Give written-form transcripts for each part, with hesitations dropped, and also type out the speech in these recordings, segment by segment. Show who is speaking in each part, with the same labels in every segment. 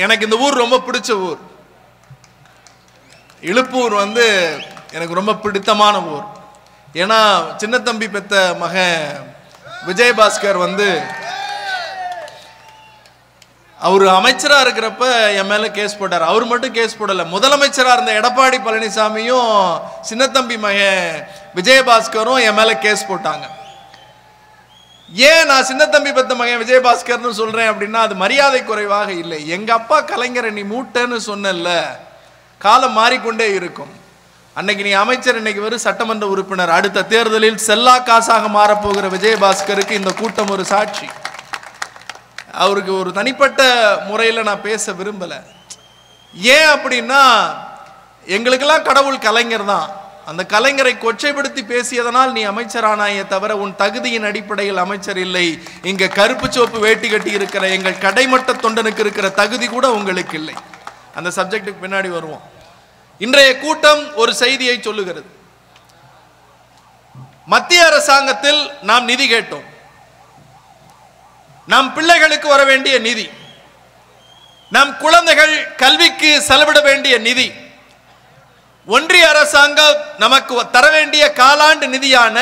Speaker 1: எனக்கு இந்த ஊர் ரொம்ப பிடிச்ச ஊர். இழுப்பூர் எனக்கு ரொம்ப பிடித்தமான ஊர். ஏன்னா சின்ன தம்பி பெத்த மகன் விஜயபாஸ்கர் அவர் அமைச்சரா இருக்கிறப்ப என் மேல கேஸ் போட்டார். அவர் மட்டும் கேஸ் போடல, முதலமைச்சரா இருந்த எடப்பாடி பழனிசாமியும் சின்ன தம்பி மகன் விஜயபாஸ்கரும் என் மேல கேஸ் போட்டாங்க. ஏன் நான் சின்ன தம்பி பெத்த மகன் விஜயபாஸ்கர்னு சொல்றேன் அப்படின்னா, அது மரியாதை குறைவாக இல்லை. எங்க அப்பா கலைஞரை நீ மூட்டன்னு சொன்னல, காலம் மாறிக்கொண்டே இருக்கும். அன்னைக்கு நீ அமைச்சர், இன்னைக்கு வெறும் சட்டமன்ற உறுப்பினர். அடுத்த தேர்தலில் செல்லா காசாக மாறப்போகிற விஜயபாஸ்கருக்கு இந்த கூட்டம் ஒரு சாட்சி. அவருக்கு ஒரு தனிப்பட்ட முறையில் நான் பேச விரும்பல. ஏன் அப்படின்னா, எங்களுக்கெல்லாம் கடவுள் கலைஞர் தான். அந்த கலைஞரை கொச்சைப்படுத்தி பேசியதனால் நீ அமைச்சரானாயே தவிர உன் தகுதியின் அடிப்படையில் அமைச்சர் இல்லை. இங்க கருப்பு சோப்பு வேட்டி கட்டி இருக்கிற எங்கள் கடைமட்ட தொண்டனுக்கு இருக்கிற தகுதி கூட உங்களுக்கு இல்லை. அந்த சப்ஜெக்டுக்கு பின்னாடி வருவோம். இன்றைய கூட்டம் ஒரு செய்தியை சொல்லுகிறது. மத்திய அரசாங்கத்தில் நாம் நிதி கேட்டோம். நம் பிள்ளைகளுக்கு வர வேண்டிய நிதி, நம் குழந்தைகள் கல்விக்கு செலவிட வேண்டிய நிதி, ஒன்றிய அரசாங்கம் நமக்கு தர வேண்டிய காலாண்டு நிதியான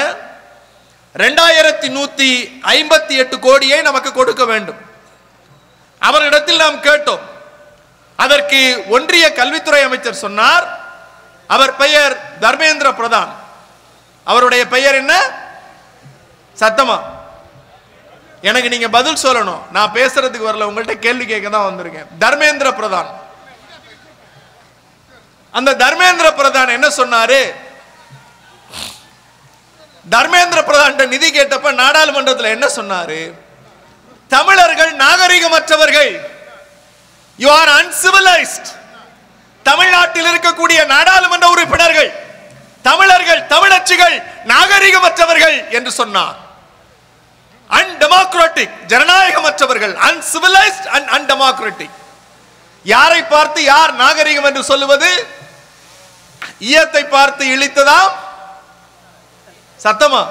Speaker 1: 2158 கோடியை நமக்கு கொடுக்க வேண்டும். அவரிடத்தில் நாம் கேட்டோம். அதற்கு ஒன்றிய கல்வித்துறை அமைச்சர் சொன்னார். அவர் பெயர் தர்மேந்திர பிரதான். அவருடைய பெயர் என்ன? சத்தமா எனக்கு நீங்க பதில் சொல்லணும். நான் பேசுறதுக்கு வரல, உங்கள்கிட்ட கேள்வி கேட்க தான் வந்திருக்கேன். தர்மேந்திர பிரதான். அந்த தர்மேந்திர பிரதான் என்ன சொன்னாரு? தர்மேந்திர பிரதான் நிதி கேட்டப்ப நாடாளுமன்றத்தில் என்ன சொன்னாரு? தமிழர்கள் நாகரிகமற்றவர்கள், யூ ஆர் அன்சிவிலைஸ்ட். தமிழ்நாட்டில் இருக்கக்கூடிய நாடாளுமன்ற உறுப்பினர்கள் தமிழர்கள், தமிழச்சிகள் நாகரிகமற்றவர்கள் என்று சொன்னார். அன்டெமோக்ராட்டிக், ஜனநாயகமற்றவர்கள், அன்சிவிலைஸ்ட் அண்ட் அன்டெமோக்ராட்டிக். யாரை பார்த்து யார் நாகரிகம் என்று சொல்லுவது? ஈயத்தை பார்த்து இழித்ததாம் சத்தமா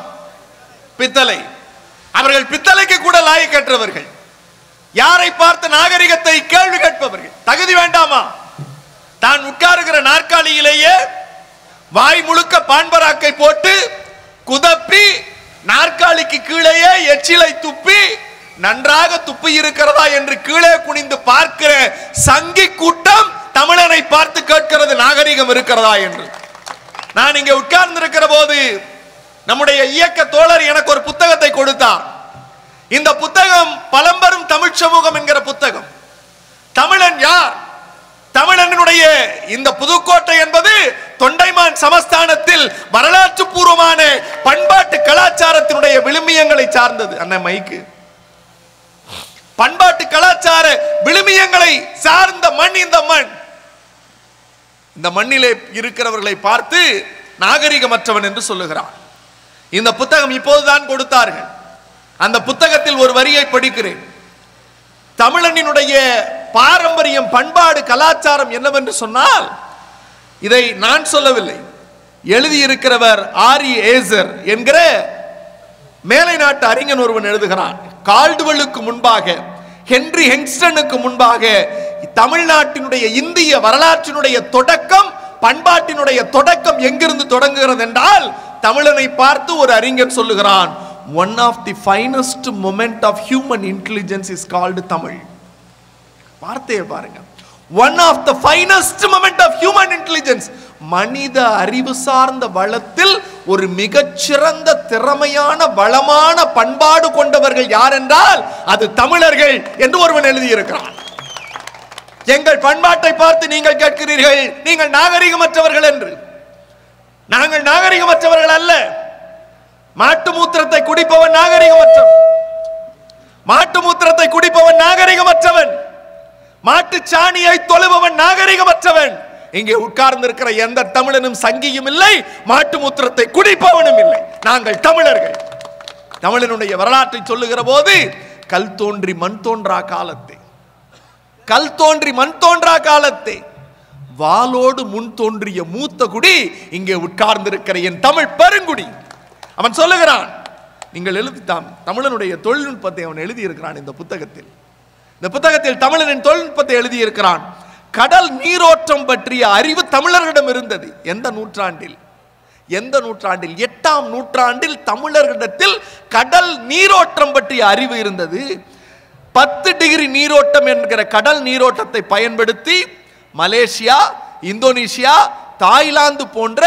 Speaker 1: பித்தளை. அவர்கள் பித்தளைக்கு கூட லாயக்கற்றவர்கள். யாரை பார்த்து நாகரிகத்தை கேள்வி கேட்பவர்கள்? தகுதி வேண்டாமா? தான் உட்காருகிற நாற்காலியிலேயே வாய் முழுக்க பான்பராக்கை போட்டு குதப்பி நாற்காலிக்கு கீழேயே எச்சிலை துப்பி நன்றாக துப்பி இருக்கிறதா என்று கீழே குனிந்து பார்க்கிற சங்கி கூட்டம் தமிழனை பார்த்து கேட்கிறது நாகரிகம் இருக்கிறதா என்று. நான் இங்கே உட்கார்ந்து இருக்கிற போது நம்முடைய இயக்க தோழர் எனக்கு ஒரு புத்தகத்தை கொடுத்தார். இந்த புத்தகம் பழம்பெரும் தமிழ் சமூகம் என்கிற புத்தகம். தமிழன் யார்? தமிழனுடைய இந்த புதுக்கோட்டை என்பது தொண்டைமான் சமஸ்தானத்தில் வரலாற்று பூர்வமான பண்பாட்டு கலாச்சாரத்தினுடைய விழுமியங்களை சார்ந்தது. அண்ணன் மைக்கு, பண்பாட்டு கலாச்சார விழுமியங்களை சார்ந்த மண் இந்த மண். இந்த மண்ணிலே இருக்கிறவர்களை பார்த்து நாகரிகமற்றவன் என்று சொல்லுகிறான். இந்த புத்தகம் இப்போதுதான் கொடுத்தார்கள். அந்த புத்தகத்தில் ஒரு வரியை படிக்கிறேன். தமிழனினுடைய பாரம்பரியம், பண்பாடு, கலாச்சாரம் என்னவென்று சொன்னால், இதை நான் சொல்லவில்லை, எழுதியிருக்கிறவர் ஆரி ஏசர் என்கிற மேலை நாட்டு அறிஞன் ஒருவன் எழுதுகிறான். கால்டுவெலுக்கு முன்பாக, ஹென்றி ஹெங்ஸ்டனுக்கு முன்பாக தமிழ்நாட்டினுடைய இந்திய வரலாற்றினுடைய தொடக்கம், பண்பாட்டினுடைய தொடக்கம் எங்கிருந்து தொடங்குகிறது என்றால், தமிழனை பார்த்து ஒரு அறிஞர் சொல்லுகிறான், one of the finest moment of human intelligence is called Tamil. வார்த்தையை பாருங்க. one of the finest moment of human intelligence, மனித அறிவு சார்ந்த வளத்தில் ஒரு மிகச்சிறந்த திறமையான வளமான பண்பாடு கொண்டவர்கள் யார் என்றால் அது தமிழர்கள் என்று ஒருவன் எழுதியிருக்கிறான். எங்கள் பண்பாட்டை பார்த்து நீங்கள் கேட்கிறீர்கள் நீங்கள் நாகரிகமற்றவர்கள் என்று. நாங்கள் நாகரிகமற்றவர்கள் அல்ல. மாட்டு மூத்திரத்தை குடிப்பவன் நாகரிகமற்றவன். மாட்டு மூத்திரத்தை குடிப்பவன் நாகரிகமற்றவன். மாட்டு சாணியை தொழுபவன் நாகரிகமற்றவன். இங்கே உட்கார்ந்து இருக்கிற எந்த தமிழனும் சங்கியும் இல்லை, மாட்டு மூத்திரத்தை குடிப்பவனும் இல்லை. நாங்கள் தமிழர்கள். தமிழனுடைய வரலாற்றை சொல்லுகிற போது கல் தோன்றி மண் தோன்றா காலத்தை, கல் தோன்றி மண் தோன்றா காலத்தை வாளோடு முன் தோன்றிய மூத்த குடி இங்கே உட்கார்ந்து இருக்கிற என் தமிழ் பெருங்குடி. அவன் சொல்லுகிறான், நீங்கள் எழுதித்தான் தமிழனுடைய தொழில்நுட்பத்தை அவன் எழுதியிருக்கிறான் இந்த புத்தகத்தில். இந்த புத்தகத்தில் தமிழனின் தொழில்நுட்பத்தை எழுதியிருக்கிறான். கடல் நீரோட்டம் பற்றிய அறிவு தமிழர்களிடம் இருந்தது. எந்த நூற்றாண்டில்? 8ஆம் நூற்றாண்டில் தமிழர்களிடத்தில் கடல் நீரோட்டம் பற்றிய அறிவு இருந்தது. 10 டிகிரி நீரோட்டம் என்கிற கடல் நீரோட்டத்தை பயன்படுத்தி மலேசியா, இந்தோனேசியா, தாய்லாந்து போன்ற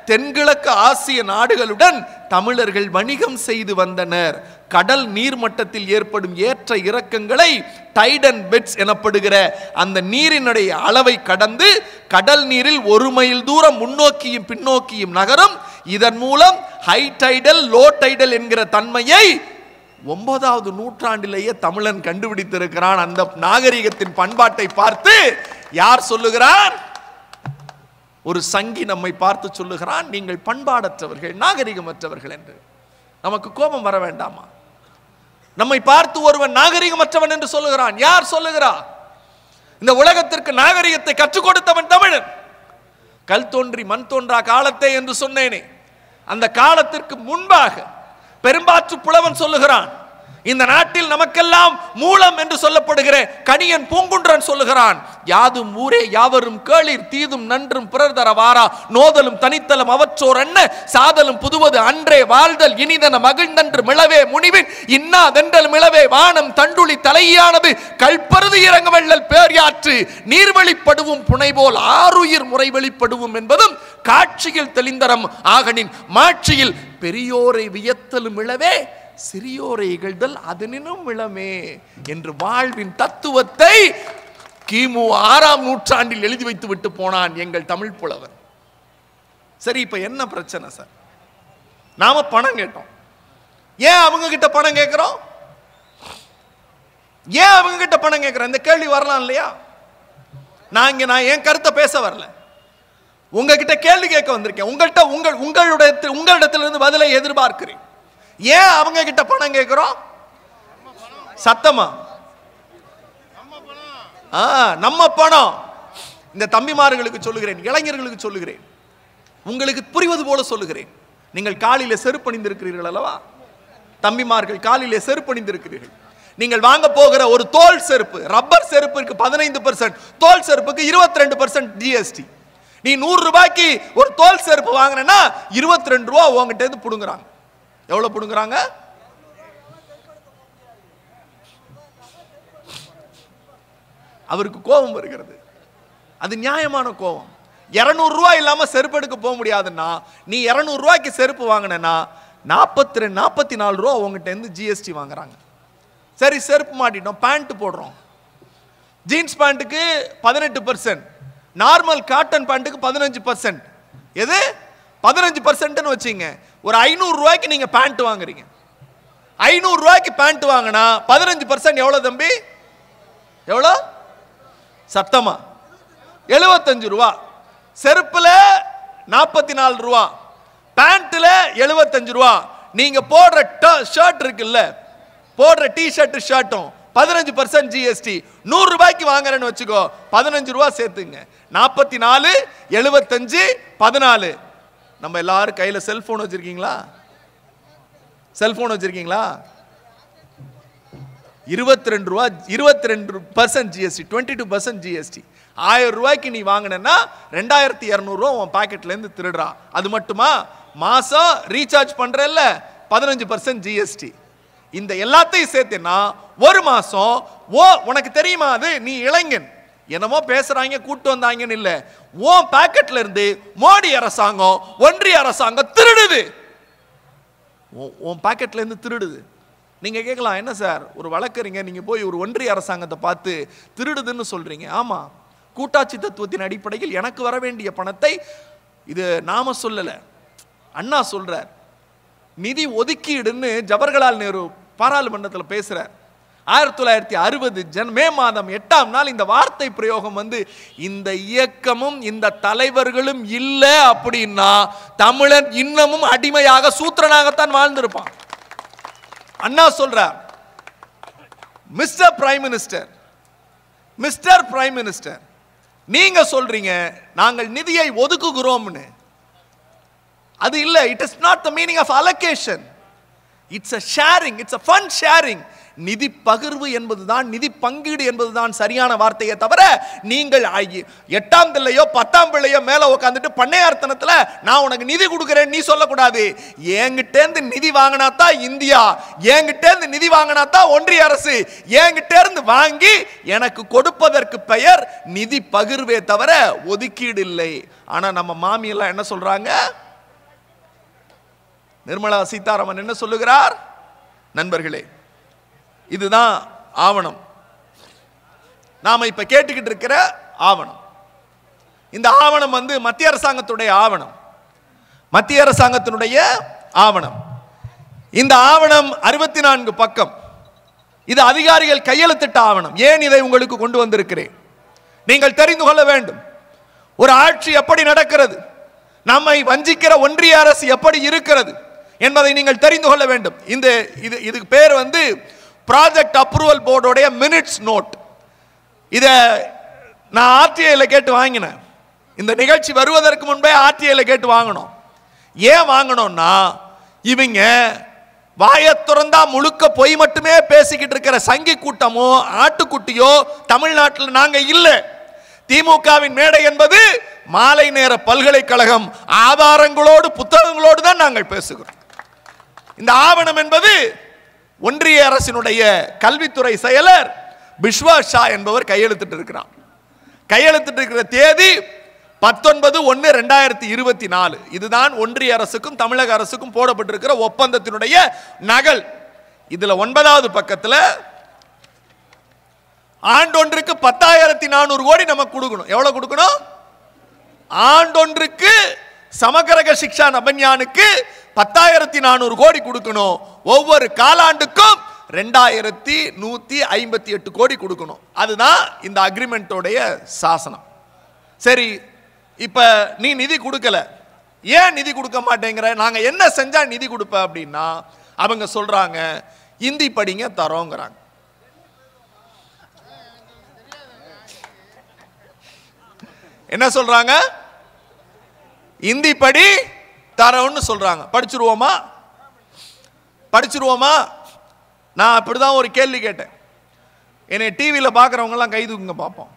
Speaker 1: தென்கிழக்கு ஆசிய நாடுகளுடன் தமிழர்கள் வணிகம் செய்து வந்தனர். கடல் நீர்மட்டத்தில் ஏற்படும் ஏற்ற இறக்கங்களை டைட் அண்ட் பெட்ஸ் எனப்படுகிற அந்த நீரினுடைய அளவை கடந்து கடல் நீரில் 1 மைல் தூரம் முன்னோக்கியும் பின்னோக்கியும் நகரும். இதன் மூலம் ஹை டைடல், லோ டைடல் என்கிற தன்மையை 9வது நூற்றாண்டிலேயே தமிழன் கண்டுபிடித்திருக்கிறான். அந்த நாகரிகத்தின் பண்பாட்டை பார்த்து யார் சொல்லுகிறான்? ஒரு சங்கி நம்மை பார்த்து சொல்லுகிறான், நீங்கள் பண்பாடற்றவர்கள், நாகரிகமற்றவர்கள் என்று. நமக்கு கோபம் வர வேண்டாமா? நம்மை பார்த்து ஒருவன் நாகரிகமற்றவன் என்று சொல்லுகிறான். யார் சொல்லுகிறார்? இந்த உலகத்திற்கு நாகரிகத்தை கற்றுக் கொடுத்தவன் தமிழன். கல் தோன்றி மண் தோன்றா காலத்தே என்று சொன்னேனே, அந்த காலத்திற்கு முன்பாக பெரும்பாற்று புலவன் சொல்லுகிறான், இந்த நாட்டில் நமக்கெல்லாம் மூலம் என்று சொல்லப்படுகிற கணியன் பூங்குன்றன் சொல்லுகிறான், யாதும் ஊரே யாவரும் கேளிர், தீதும் நன்றும் பிறர் தர வாரா, நோதலும் தனித்தலும் அவற்றோர் என்ன, சாதலும் புதுவது அன்றே வாழ்தல் இனிதன மகிழ்ந்தன்று மிளவே முனிவின் இன்னா தென்றல் மிளவே வானம் தண்டுளி தலையானது கல்பருது இறங்க வெள்ளல் பேர்யாற்று நீர்வழிப்படுவும் புனைபோல் ஆறுயிர் முறை வெளிப்படுவும் என்பதும் காட்சியில் தெளிந்தரம் ஆகனின் மாட்சியில் பெரியோரை வியத்தலும் இளவே சிறியோரை இகழ்தல் அதனினும் இளமே என்று வாழ்வின் தத்துவத்தை கிமு 6ஆம் நூற்றாண்டில் எழுதி வைத்து விட்டு போனான் எங்கள் தமிழ் புலவர். சரி, இப்ப என்ன பிரச்சனை சார்? நாம பணம் கேட்டோம். ஏன் அவங்க கிட்ட பணம் கேட்கிறோம்? ஏன் அவங்க கிட்ட பணம் கேட்கிறோம்? இந்த கேள்வி வரலாம் இல்லையா? நான் என் கருத்தை பேச வரல, உங்ககிட்ட கேள்வி கேட்க வந்திருக்கேன். உங்களிடத்திலிருந்து பதிலை எதிர்பார்க்கிறேன். ஏன் அவங்க கிட்ட பணம் கேட்கிறோம்? சத்தமா? நம்ம பணம். இந்த தம்பிமார்களுக்கு சொல்லுகிறேன், இளைஞர்களுக்கு சொல்லுகிறேன், உங்களுக்கு புரிவது போல சொல்லுகிறேன். நீங்கள் காலிலே செருப்பு அணிந்திருக்கிறீர்கள் அல்லவா? தம்பிமார்கள் காலிலே செருப்பு அணிந்திருக்கிறீர்கள். நீங்கள் வாங்க போகிற ஒரு தோல் செருப்பு, ரப்பர் செருப்புக்கு 15%, தோல் செருப்புக்கு 22% ஜிஎஸ்டி. நீ 100 ரூபாய்க்கு ஒரு தோல் செருப்பு வாங்கினா 22 ரூபா உங்ககிட்ட இருந்து புடுங்குறாங்க. எவ்வளவு புடுங்குறாங்க? அவருக்கு கோபம் வருகிறது. அது நியாயமான கோபம். 200 ரூபாய் இல்லாம செருப்பு எடுக்க போக முடியாதுன்னா, நீ 200 ரூபாய்க்கு செருப்பு வாங்கினா 44 ரூபா உங்ககிட்ட இருந்து ஜிஎஸ்டி வாங்குறாங்க. சரி, செருப்பு மாட்டிட்டோம், பேண்ட் போடுறோம். ஜீன்ஸ் பேண்ட்டுக்கு 18%, நார்மல் காட்டன் பேண்ட்டுக்கு 15%. எது 15% வச்சுங்க. ஒரு 500 ரூபாய்க்கு நீங்க பேண்ட் வாங்குறீங்க. 500 ரூபாய்க்கு பேண்ட் வாங்கினா 15% எவ்வளவு தம்பி? எவ்வளவு? சத்தமா? 75 ரூபா. செருப்புல 44 ரூபா, பேண்ட்ல 75 ரூபா. நீங்க போடுற ஷர்ட் இருக்குல்ல, போடுற டி ஷர்ட் ஷர்ட்டும் 15% ஜிஎஸ்டி. 100 ரூபாய்க்கு வாங்குறேன்னு வச்சுக்கோ, 15 ரூபா சேர்த்துங்க. 44, 75, 14. நம்ம எல்லாரும் கையில செல்போன் வச்சிருக்கீங்களா? செல்போன் வச்சிருக்கீங்களா? 22 ரூபா, 22% ஜிஎஸ்டி, 22% ஜிஎஸ்டி. 1000 ரூபாய்க்கு நீ வாங்கினா 2200 ரூபா உன் பாக்கெட்ல இருந்து திருடுறா. அது மட்டுமா? மாசம் ரீசார்ஜ் பண்றல்ல, 15% ஜிஎஸ்டி. இந்த எல்லாத்தையும் சேர்த்தேன்னா ஒரு மாசம் உனக்கு தெரியுமா? அது நீ இளைஞன், என்னமோ பேசுறாங்க கூட்டு வந்தாங்கன்னு இல்ல, உன் பாக்கெட்ல இருந்து மோடி அரசாங்கம், ஒன்றிய அரசாங்கம் திருடுது. உன் பாக்கெட்ல இருந்து திருடுது. நீங்க கேட்கலாம், என்ன சார் ஒரு வழக்கறிஞர், நீங்க போய் ஒரு ஒன்றிய அரசாங்கத்தை பார்த்து திருடுதுன்னு சொல்றீங்க? ஆமா, கூட்டாட்சி தத்துவத்தின் அடிப்படையில் எனக்கு வர வேண்டிய பணத்தை, இது நாம சொல்லல, அண்ணா சொல்றார், நிதி ஒதுக்கீடுன்னு ஜவஹர்லால் நேரு பாராளுமன்றத்தில் பேசுறார். 1960 மே மாதம் 8ஆம் நாள் இந்த வார்த்தை பிரயோகம் வந்து, இந்த இயக்கமும் இந்த தலைவர்களும் இல்ல அப்படின்னா தமிழன் இன்னமும் அடிமையாக சூத்திரனாகத்தான் வாழ்ந்திருப்பான். அண்ணா சொல்றார், mister prime minister, mister prime minister, நீங்க சொல்றீங்க நாங்கள் நிதியை ஒதுக்குகிறோம்னு. அது இல்ல, it is not the meaning of allocation, it's a sharing, it's a fund sharing. நிதி பகிர்வு என்பதுதான், நிதி பங்கீடு என்பதுதான் சரியான வார்த்தையை தவிர, நீங்கள் 8ஆம் பிள்ளையோ 10ஆம் பிள்ளையோ மேல உட்காந்துட்டு பண்ணையார்த்தனத்துல நான் உனக்கு நிதி கொடுக்கிறேன் நீ சொல்லக்கூடாது. என்கிட்ட நிதி வாங்கினாத்தான் இந்தியா, என்கிட்ட நிதி வாங்கினாத்தான் ஒன்றிய அரசு, என்கிட்ட இருந்து வாங்கி எனக்கு கொடுப்பதற்கு பெயர் நிதி பகிர்வே தவிர ஒதுக்கீடு இல்லை. ஆனா நம்ம மாமி எல்லாம் என்ன சொல்றாங்க? நிர்மலா சீதாராமன் என்ன சொல்லுகிறார்? நண்பர்களே, இதுதான் ஆவணம், நாம இப்ப கேட்டுக்கிட்டு இருக்கிற ஆவணம். இந்த ஆவணம் மத்திய அரசாங்கத்துடைய ஆவணம், மத்திய அரசாங்கத்தினுடைய ஆவணம். இந்த ஆவணம் 64 பக்கம். இது அதிகாரிகள் கையெழுத்திட்ட ஆவணம். ஏன் இதை உங்களுக்கு கொண்டு வந்திருக்கிறேன்? நீங்கள் தெரிந்து கொள்ள வேண்டும், ஒரு ஆட்சி எப்படி நடக்கிறது, நம்மை வஞ்சிக்கிற ஒன்றிய அரசு எப்படி இருக்கிறது என்பதை நீங்கள் தெரிந்து கொள்ள வேண்டும். இதுக்கு பேர் ப்ராஜெக்ட் அப்ரூவல் போர்டோடைய மினிட்ஸ் நோட். இத நான் ஆர்டிஐல கேட்டு வாங்கினேன். இந்த நிகழ்ச்சி வருவதற்கு முன்பே ஆர்டிஐல கேட்டு வாங்கணும். ஏன் வாங்கணும்னா, இவங்க வாயை திறந்தா முழுக்க பொய் மட்டுமே பேசிக்கிட்டு இருக்கிற சங்கி கூட்டமோ ஆட்டுக்குட்டியோ தமிழ்நாட்டில் நாங்க இல்லை. திமுகவின் மேடை என்பது மாலை நேர பல்கலைக்கழகம், ஆதாரங்களோடு புத்தகங்களோடு தான் நாங்கள் பேசுகிறோம். இந்த ஆவணம் என்பது ஒன்றிய அரசினுடைய கல்வித்துறை செயலர் பிஸ்வா ஷா என்பவர் கையெழுத்திட்டு இருக்கிறார். கையெழுத்திட்டு இருக்கிற தேதி 19/1/2024. இதுதான் ஒன்றிய அரசுக்கும் தமிழக அரசுக்கும் போடப்பட்டிருக்கிற ஒப்பந்தத்தினுடைய நகல். இதுல 9வது பக்கத்துல ஆண்டொன்றுக்கு 10,400 கோடி நமக்கு கொடுக்கணும். எவ்வளவு கொடுக்கணும்? ஆண்டொன்றுக்கு சமகரக சிக்ஷா அபியானுக்கு 10,400 கோடி கொடுக்கணும். ஒவ்வொரு காலாண்டுக்கும் 2,158 கோடி கொடுக்கணும். அதுதான் இந்த அக்ரிமெண்டோடைய சாசனம். சரி, இப்ப நீ நிதி கொடுக்கல, ஏன் நிதி கொடுக்க மாட்டேங்கிற, நாங்க என்ன செஞ்சா நிதி கொடுப்ப அப்படின்னா, அவங்க சொல்றாங்க இந்தி படிங்க தரோங்கிறாங்க. என்ன சொல்றாங்க? இந்தி படி தரோன்னு சொல்றாங்க. படிச்சிருவோமா? படிச்சிருவோமா? நான் அப்படிதான் ஒரு கேள்வி கேட்டேன். என்னை டிவியில் பார்க்குறவங்க எல்லாம் கை தூக்குங்க பார்ப்போம்.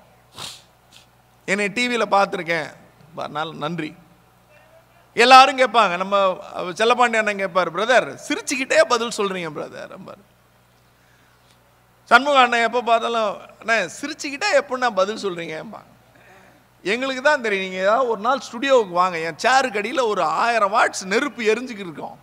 Speaker 1: என்னை டிவியில் பார்த்துருக்கேன், நன்றி. எல்லாரும் கேட்பாங்க, நம்ம செல்லப்பாண்டி அண்ணன் கேட்பார், பிரதர் சிரிச்சுக்கிட்டே பதில் சொல்றீங்க பிரதர். சண்முக அண்ணன் எப்போ பார்த்தாலும் அண்ணே சிரிச்சுக்கிட்டே எப்படின்னா பதில் சொல்றீங்க. எங்களுக்கு தான் தெரியும், நீங்கள் ஏதாவது ஒரு நாள் ஸ்டுடியோவுக்கு வாங்க, என் சேருக்கு அடியில் ஒரு 1000 வாட்ஸ் நெருப்பு எரிஞ்சுக்கிட்டு இருக்கோம்,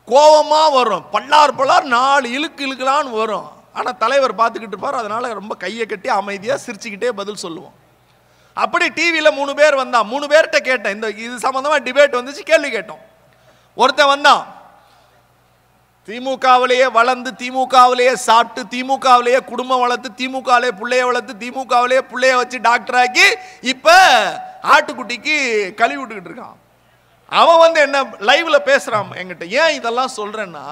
Speaker 1: கோபமாக வரும், பல்லார் 4 இழுக்கலான்னு வரும். ஆனால் தலைவர் பார்த்துக்கிட்டு இருப்பார், அதனால ரொம்ப கையை கட்டி அமைதியாக சிரிச்சுக்கிட்டே பதில் சொல்லுவோம். அப்படி டிவியில் 3 பேர் வந்தான். 3 பேர்கிட்ட கேட்டேன், இது சம்பந்தமாக டிபேட் வந்துச்சு, கேள்வி கேட்டோம். ஒருத்தன் வந்தான், திமுகவிலேயே வளர்ந்து திமுகவிலேயே சாப்பிட்டு திமுகவிலேயே குடும்பம் வளர்த்து திமுகவிலே பிள்ளைய வளர்த்து திமுகவிலேயே பிள்ளைய வச்சு டாக்டர் ஆக்கி இப்ப ஆட்டுக்குட்டிக்கு கழுவி விட்டுக்கிட்டு இருக்கான். அவன் என்ன லைவ்ல பேசுறான் என்கிட்ட. ஏன் இதெல்லாம் சொல்றேன்னா,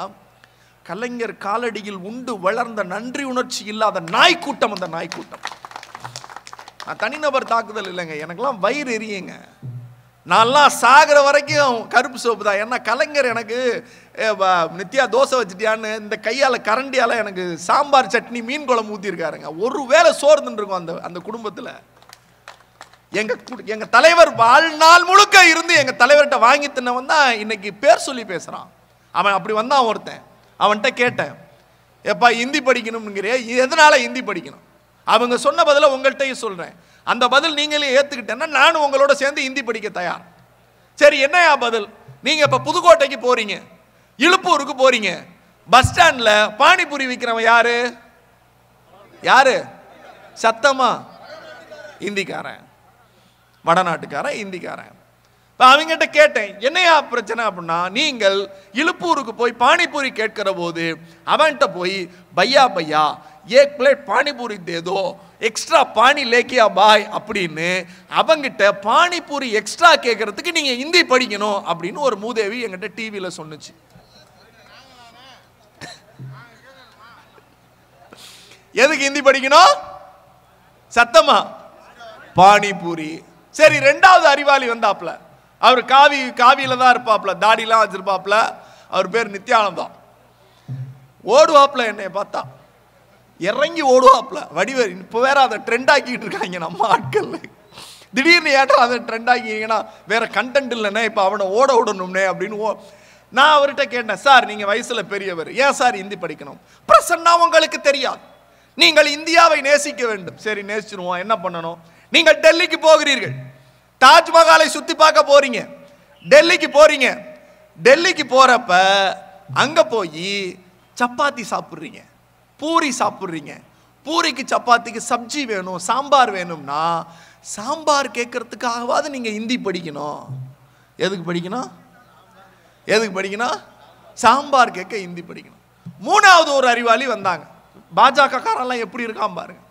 Speaker 1: கலைஞர் காலடியில் உண்டு வளர்ந்த நன்றி உணர்ச்சி இல்லாத நாய்க்கூட்டம் அந்த நாய்க்கூட்டம். நான் தனிநபர் தாக்குதல் இல்லைங்க, எனக்கெல்லாம் வயிறு எரியுங்க. நான்லாம் சாகிற வரைக்கும் கருப்பு சோப்பு தான். ஏன்னா கலைஞர் எனக்கு நித்யா தோசை வச்சுட்டியான்னு இந்த கையால் கரண்டியால் எனக்கு சாம்பார் சட்னி மீன் குழம்பு ஊற்றிருக்காருங்க. ஒரு வேளை சோர்ந்துட்டு இருக்கும் அந்த குடும்பத்தில். எங்க தலைவர் வாழ்நாள் முழுக்க இருந்து எங்க தலைவர்கிட்ட வாங்கி தின்னவன் தான் இன்னைக்கு பேர் சொல்லி பேசுறான். அவன் அப்படி வந்தான் ஒருத்தன். அவன்கிட்ட கேட்டேன், எப்பா ஹிந்தி படிக்கணும்ங்கிறிய, எதனால ஹிந்தி படிக்கணும்? அவங்க சொன்ன பதில உங்கள்கிட்டையும் சொல்றேன். அந்த பதில் நீங்களே ஏத்துக்கிட்டேன்னா நானும் உங்களோட சேர்ந்து ஹிந்தி படிக்க தயார். சரி, என்னையா பதில்? நீங்க இப்ப புதுக்கோட்டைக்கு போறீங்க, இழுப்பூருக்கு போறீங்க, பஸ் ஸ்டாண்ட்ல பானிபூரி விற்கிறவன் யாரு? யாரு? சத்தமா இந்திக்காரன், வடநாட்டுக்காரன், இந்திக்காரன். அவங்ககிட்ட கேட்டேன், என்னையா பிரச்சனை அப்படின்னா, நீங்கள் இழுப்பூருக்கு போய் பானிபூரி கேட்கிற போது அவன்கிட்ட போய் பையா பையா ஏக் பிளேட் பானிபூரி தேதோ, எக்ஸ்ட்ரா பானி லேக்கியா பாய் அப்படின்னு அவங்கிட்ட பானிபூரி எக்ஸ்ட்ரா கேட்கறதுக்கு நீங்க ஹிந்தி படிக்கணும் அப்படின்னு ஒரு மூதேவி என்கிட்ட டிவியில சொன்னுச்சு. எதுக்கு ஹிந்தி படிக்கணும்? சத்தமா பானிபூரி. சரி, 2வது அறிவாளி வந்தாப்ல. அவர் காவியில தான் இருப்பாப்ல, தாடிலாம் வச்சிருப்பாப்ல. அவர் பேர் நித்யானந்தா. ஓடுவாப்ல என்னை பார்த்தா, இறங்கி ஓடுவாப்ல வடிவேல். இப்போ வேற அதை ட்ரெண்ட் ஆக்கிட்டு இருக்காங்க நம்ம ஆட்கள். திடீர்னு ஏட்டா அதை ட்ரெண்ட் ஆக்கிங்கன்னா வேற கண்டென்ட் இல்லைன்னா இப்போ அவனை ஓட விடணும்னே அப்படின்னு நான் அவர்கிட்ட கேட்டேன், சார் நீங்கள் வயசில் பெரியவர், ஏன் சார் ஹிந்தி படிக்கணும்? பிரசன்னா உங்களுக்கு தெரியாது, நீங்கள் இந்தியாவை நேசிக்க வேண்டும். சரி நேசிச்சிருவோம், என்ன பண்ணணும்? நீங்கள் டெல்லிக்கு போகிறீர்கள், தாஜ்மஹாலை சுற்றி பார்க்க போறீங்க, டெல்லிக்கு போறீங்க. டெல்லிக்கு போறப்ப அங்க போய் சப்பாத்தி சாப்பிட்றீங்க, பூரி சாப்பிட்றீங்க. பூரிக்கு சப்பாத்திக்கு சப்ஜி வேணும், சாம்பார் வேணும்னா சாம்பார் கேட்கறதுக்காகவாது நீங்க ஹிந்தி படிக்கணும். எதுக்கு படிக்கணும்? எதுக்கு படிக்கணும்? சாம்பார் கேட்க ஹிந்தி படிக்கணும். மூணாவது ஒரு அறிவாளி வந்தாங்க. பாஜக காரெல்லாம் எப்படி இருக்கான் பாருங்க.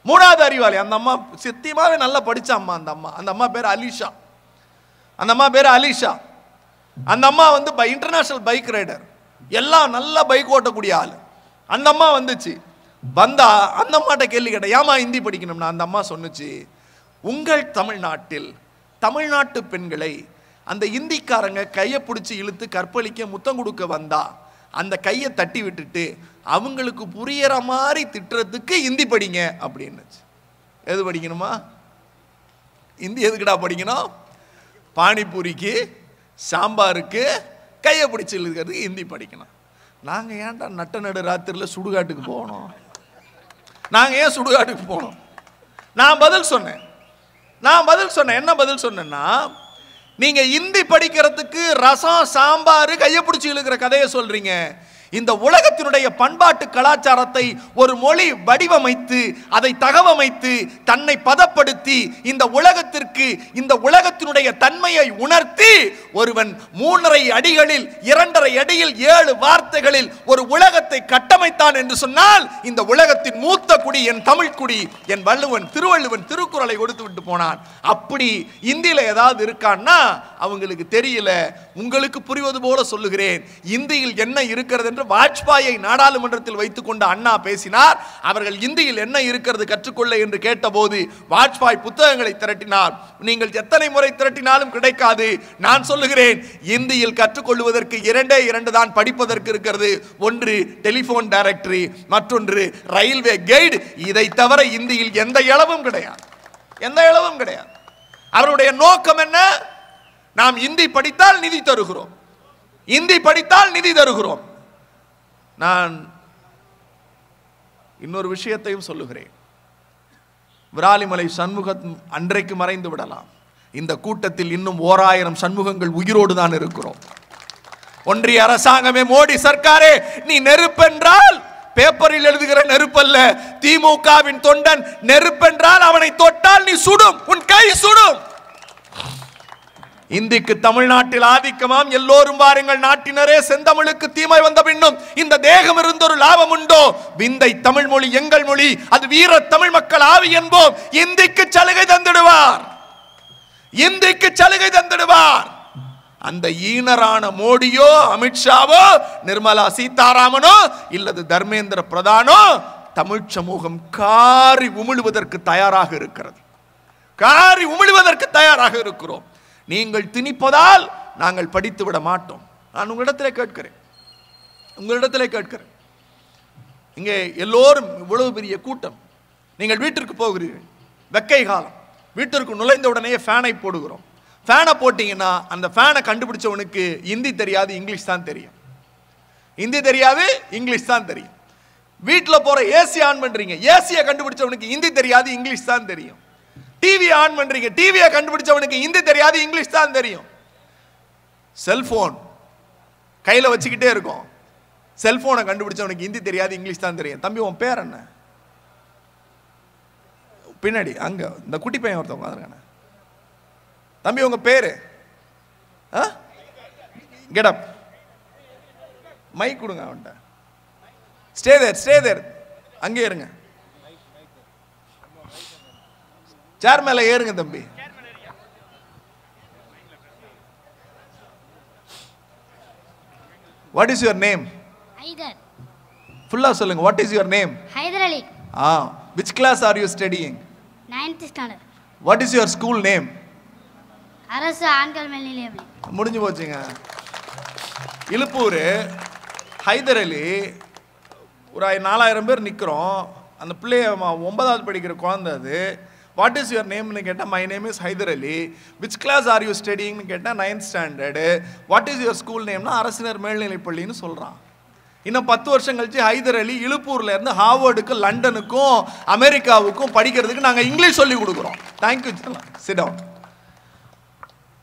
Speaker 1: மூணாவது அறிவாளி, அந்த அம்மா சத்தியமாவே நல்லா படிச்ச அம்மா. அந்த அம்மா பேர் அலிஷா. அந்த அம்மா பேர் அலிஷா. அந்த அம்மா வந்து இன்டர்நேஷனல் பைக் ரைடர், எல்லாம் நல்லா பைக் ஓட்டக்கூடிய ஆள். அந்த அம்மா வந்துச்சு. வந்தா அந்த அம்மாட்ட கேள்வி கேட்ட, ஏமா ஹிந்தி படிக்கணும்னா அந்த அம்மா சொன்னுச்சு, உங்கள் தமிழ்நாட்டில் தமிழ்நாட்டு பெண்களை அந்த இந்திக்காரங்க கையை பிடிச்சி இழுத்து கற்பழிக்க முத்தம் கொடுக்க வந்தா அந்த கையை தட்டி விட்டுட்டு அவங்களுக்கு புரியற மாதிரி திட்டுறதுக்கு ஹிந்தி படிங்க அப்படின்னு. எது படிக்கணுமா? ஹிந்தி எதுக்குடா படிக்கணும்? பானிபூரிக்கு சாம்பாருக்கு கையை பிடிச்சி இழுக்கிறதுக்கு ஹிந்தி படிக்கணும். நாங்கள் ஏன்டா நட்ட நடு ராத்திரியில் சுடுகாட்டுக்கு போகணும்? நாங்கள் ஏன் சுடுகாட்டுக்கு போகணும்? நான் பதில் சொன்னேன். என்ன பதில் சொன்னேன்னா, நீங்க ஹிந்தி படிக்கிறதுக்கு ரசம் சாம்பார் கையை பிடிச்சி இழுக்கிற கதையை சொல்றீங்க. இந்த உலகத்தினுடைய பண்பாட்டு கலாச்சாரத்தை ஒரு மொழி வடிவமைத்து அதை தகவமைத்து தன்னை பதப்படுத்தி இந்த உலகத்திற்கு இந்த உலகத்தினுடைய தன்மையை உணர்த்தி ஒருவன் 3.5 அடிகளில் 2.5 அடியில் 7 வார்த்தைகளில் ஒரு உலகத்தை கட்டமைத்தான் என்று சொன்னால் இந்த உலகத்தின் மூத்த குடி என் தமிழ் குடி, என் திருவள்ளுவன் திருக்குறளை கொடுத்து விட்டு போனான். அப்படி இந்தியில ஏதாவது இருக்கான்னா அவங்களுக்கு தெரியல. உங்களுக்கு புரிவது போல சொல்லுகிறேன், இந்தியில் என்ன இருக்கிறது வாஜ்பாயை நாடாளுமன்றத்தில் வைத்துக் கொண்டு அண்ணா பேசினார். அவர்கள் இந்தியில் என்ன இருக்கிறது கற்றுக்கொள்ள என்று கேட்டபோது வாஜ்பாய் புத்தகங்களை திரட்டினார். நீங்கள் எத்தனை முறை திரட்டினாலும் கிடைக்காது. நான் சொல்லுகிறேன், இந்தியில் கற்றுக்கொள்வதற்கு 2 தான் படிப்பதற்கு இருக்கிறது. ஒன்று டெலிபோன் டைரக்டரி, மற்றொன்று ரயில்வே கைடு. இதை தவிர இந்தியில் எந்த இளவும் கிடையாது, எந்த இளவும் கிடையாது. அவருடைய நோக்கம் என்ன? நாம் இந்தி படித்தால் நிதி தருகிறோம், இந்தி படித்தால் நிதி தருகிறோம். நான் இன்னொரு விஷயத்தையும் சொல்லுகிறேன். விராலிமலை சண்முகம் அன்றைக்கு மறைந்து விடலாம். இந்த கூட்டத்தில் இன்னும் 1000 சண்முகங்கள் உயிரோடு தான் இருக்கிறோம். ஒன்றிய அரசாங்கமே, மோடி சர்க்காரே, நீ நெருப்பென்றால் பேப்பரில் எழுதுகிற நெருப்பல்ல. திமுகவின் தொண்டன் நெருப்பென்றால் அவனை தொட்டால் நீ சுடும், உன் கை சுடும். இந்திக்கு தமிழ்நாட்டில் ஆதிக்கமாம். எல்லோரும் வாருங்கள் நாட்டினரே, செந்தமிழுக்கு தீமை வந்த பின்னும் இந்த தேகம் இருந்தொரு லாபம் உண்டோ? விந்தை தமிழ் மொழி எங்கள் மொழி, அது வீர தமிழ் மக்கள் ஆவி என்போம். இந்திக்கு சலுகை தந்திடுவார், இந்திக்கு சலுகை தந்திடுவார். அந்த ஈனரான மோடியோ அமித்ஷாவோ நிர்மலா சீதாராமனோ இல்லது தர்மேந்திர பிரதானோ தமிழ் சமூகம் காரி உமிழ்வதற்கு தயாராக இருக்கிறது, காரி உமிழ்வதற்கு தயாராக இருக்கிறோம். நீங்கள் திணிப்பதால் நாங்கள் படித்து விட மாட்டோம். நான் உங்களிடத்திலே கேட்கிறேன், இங்கே எல்லோரும் இவ்வளவு பெரிய கூட்டம், நீங்கள் வீட்டிற்கு போகிறீர்கள், வெக்கை காலம், வீட்டிற்கு நுழைந்த உடனே ஃபேனை போடுகிறோம். ஃபேனை போட்டீங்கன்னா அந்த ஃபேனை கண்டுபிடிச்சவனுக்கு ஹிந்தி தெரியாது, இங்கிலீஷ் தான் தெரியும். ஹிந்தி தெரியாது, இங்கிலீஷ் தான் தெரியும். வீட்டில் போற ஏசி ஆன் பண்றீங்க, ஏசியை கண்டுபிடிச்சவனுக்கு ஹிந்தி தெரியாது, இங்கிலீஷ் தான் தெரியும். டிவி ஆன் பண்றீங்க, டிவியை கண்டுபிடிச்சவனுக்கு ஹிந்தி தெரியாது, இங்கிலீஷ் தான் தெரியும். செல்போன் கையில வச்சுக்கிட்டே இருக்கும், செல்போனை கண்டுபிடிச்சவனுக்கு ஹிந்தி தெரியாது, இங்கிலீஷ் தான் தெரியும். தம்பி உன் பேர் என்ன? பின்னாடி அங்க இந்த குட்டி பையன் ஒருத்தவங்க உட்கார்ந்திருக்கானே, தம்பி உங்க பேரு? கெட் அப், மைக் கொடுங்க அவன்கிட்ட. ஸ்டே தேர், அங்கே இருங்க, சேர் மேல ஏறுங்க தம்பி. What is your name?
Speaker 2: Haidar.
Speaker 1: Fulla சொல்லுங்க. What is your name?
Speaker 2: Haidar Ali.
Speaker 1: Which class are you studying?
Speaker 2: 9th standard.
Speaker 1: What is your school name?
Speaker 2: அரசு ஆண்கள் மேல்நிலைப்பள்ளி.
Speaker 1: முடிஞ்சு போச்சுங்க. இலுப்பூர் ஹைதர் அலி ஒரு 4000 பேர் நிற்கிறோம். அந்த பிள்ளைய 9வது படிக்கிற குழந்தை. அது வாட் இஸ் யுவர் நேம்னு கேட்டால் my name is Haidar Ali. Which class are you ஸ்டடிங்னு கேட்டால் 9th standard. What is your school நேம்னா அரசினர் மேல்நிலைப்பள்ளின்னு சொல்கிறான். இன்னும் 10 வருஷம் கழிச்சு ஹைதர் அலி இழுப்பூர்ல இருந்து ஹார்வர்டுக்கும் லண்டனுக்கும் அமெரிக்காவுக்கும் படிக்கிறதுக்கு நாங்கள் இங்கிலீஷ் சொல்லி கொடுக்குறோம். தேங்க்யூ சிடம்.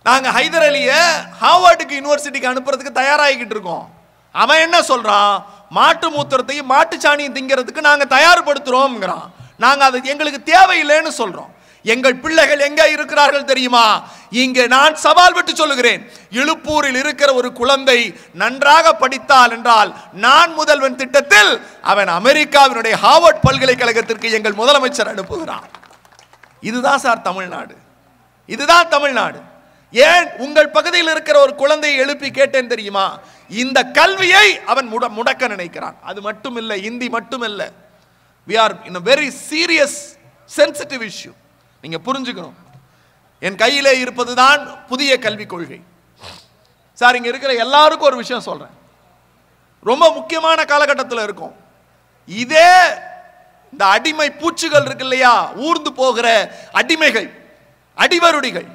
Speaker 1: நாங்கள் ஹைதர் அலியை ஹார்வர்டுக்கு யூனிவர்சிட்டிக்கு அனுப்புறதுக்கு தயாராகிக்கிட்டு இருக்கோம். அவன் என்ன சொல்றான்? மாட்டு மூத்திரத்தையும் மாட்டு சாணியும் திங்கிறதுக்கு நாங்கள் தயார்படுத்துறோம்ங்கிறான். நாங்கள் அது எங்களுக்கு தேவையில்லைன்னு சொல்றோம். எங்கள் பிள்ளைகள் எங்க இருக்கிறார்கள் தெரியுமா? இங்கே நான் சவால் விட்டு சொல்லுகிறேன். இழுப்பூரில் இருக்கிற ஒரு குழந்தை நன்றாக படித்தால் என்றால் நான் முதல்வன் திட்டத்தில் அவன் அமெரிக்காவினுடைய ஹார்வர்ட் பல்கலைக்கழகத்திற்கு எங்கள் முதலமைச்சர் அனுப்புகிறான். இதுதான் சார் தமிழ்நாடு. இதுதான் தமிழ்நாடு. ஏன் உங்கள் பகுதியில் இருக்கிற ஒரு குழந்தையை எழுப்பி கேட்டேன் தெரியுமா? இந்த கல்வியை அவன் முடக்க நினைக்கிறான். அது மட்டும் இல்லை, இந்தி மட்டும் இல்லை. we are in a very serious sensitive issue. நீங்க புரிஞ்சுக்கணும். என் கையிலே இருப்பதுதான் புதிய கல்விக் கொள்கை. சார், இங்க இருக்கிற எல்லாருக்கும் ஒரு விஷயம் சொல்றேன். ரொம்ப முக்கியமான காலகட்டத்தில் இருக்கும். இதே இந்த அடிமை பூச்சிகள் இருக்கு இல்லையா, ஊர்ந்து போகிற அடிமைகள், அடிவருடிகள்,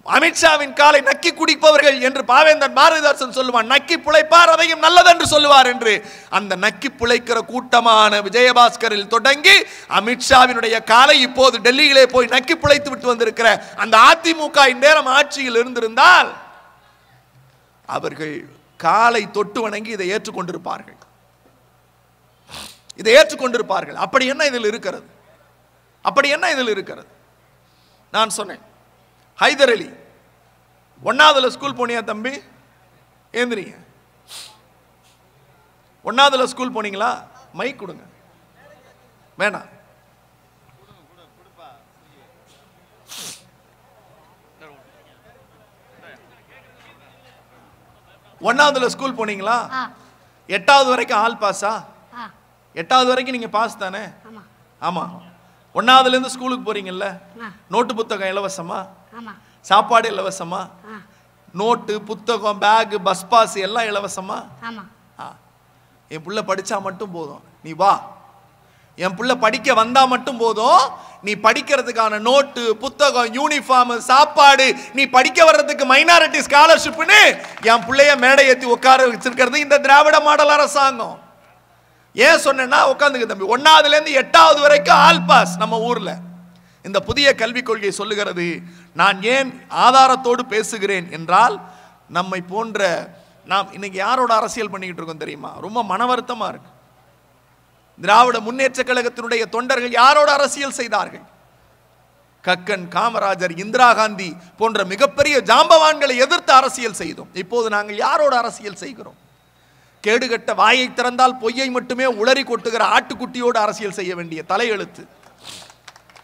Speaker 1: அமித்ஷாவின் காலை நக்கி குடிப்பவர்கள் என்று பாவேந்தன் பாரதிதாசன் சொல்லுவான். நக்கி புழைப்பார் அதையும் நல்லதென்று சொல்லுவார் என்று. அந்த நக்கி புழைக்கிற கூட்டமான விஜயபாஸ்கரில் தொடங்கி அமித்ஷாவினுடைய காலை இப்போது டெல்லியிலே போய் நக்கி புழைத்து விட்டு வந்திருக்கிற அந்த அதிமுக இந்நேரம் ஆட்சியில் இருந்திருந்தால் அவர்கள் காலை தொட்டு வணங்கி இதை ஏற்றுக்கொண்டிருப்பார்கள். இதை ஏற்றுக்கொண்டிருப்பார்கள். அப்படி என்ன இதில் இருக்கிறது? அப்படி என்ன இதில் இருக்கிறது? நான் சொன்னேன், ஹைதர் அலி 1வதுல ஸ்கூல் போனியா தம்பி? ஏந்திரிங்க. 1வதுல ஸ்கூல் போனீங்களா? மைக் கொடுங்க. வேணாம். ஒன்னாவதுல ஸ்கூல் போனீங்களா? 8வது வரைக்கும் ஆல் பாஸா? 8வது வரைக்கும் நீங்க பாஸ் தானே? ஆமா. 1வதுல இருந்து ஸ்கூலுக்கு போறீங்கல்ல, நோட்டு புத்தகம் இலவசமா? சாப்பாடு இலவசமா? நோட்டு புத்தகம் பேக் பஸ் பாஸ் எல்லாம் இலவசமா? என் புள்ள படிச்சா மட்டும் போதும், நீ வா. என் புள்ள படிக்க வந்தா மட்டும் போதும், நீ படிக்கிறதுக்கான நோட்டு புத்தகம் யூனிஃபார்ம் சாப்பாடு, நீ படிக்க வர்றதுக்கு மைனாரிட்டி ஸ்காலர்ஷிப்னு என் பிள்ளைய மேடை ஏற்றி உட்கார வச்சிருக்கிறது இந்த திராவிட மாடல் அரசாங்கம். ஏன் சொன்னா உட்காந்துக்கு தம்பி, 1வதுல இருந்து 8வது வரைக்கும் ஆல் பாஸ் நம்ம ஊர்ல. இந்த புதிய கல்விக் கொள்கை சொல்லுகிறது. நான் ஏன் ஆதாரத்தோடு பேசுகிறேன் என்றால், நம்மை போன்ற நாம் இன்னைக்கு யாரோட அரசியல் பண்ணிக்கிட்டு இருக்கோம் தெரியுமா? ரொம்ப மன வருத்தமா இருக்கு. திராவிட முன்னேற்ற கழகத்தினுடைய தொண்டர்கள் யாரோட அரசியல் செய்தார்கள்? கக்கன், காமராஜர், இந்திரா காந்தி போன்ற மிகப்பெரிய ஜாம்பவான்களை எதிர்த்து அரசியல் செய்தோம். இப்போது நாங்கள் யாரோட அரசியல் செய்கிறோம்? கேடுகட்ட வாயை திறந்தால் பொய்யை மட்டுமே உளறி கொட்டுகிற ஆட்டுக்குட்டியோடு அரசியல் செய்ய வேண்டிய தலையெழுத்து.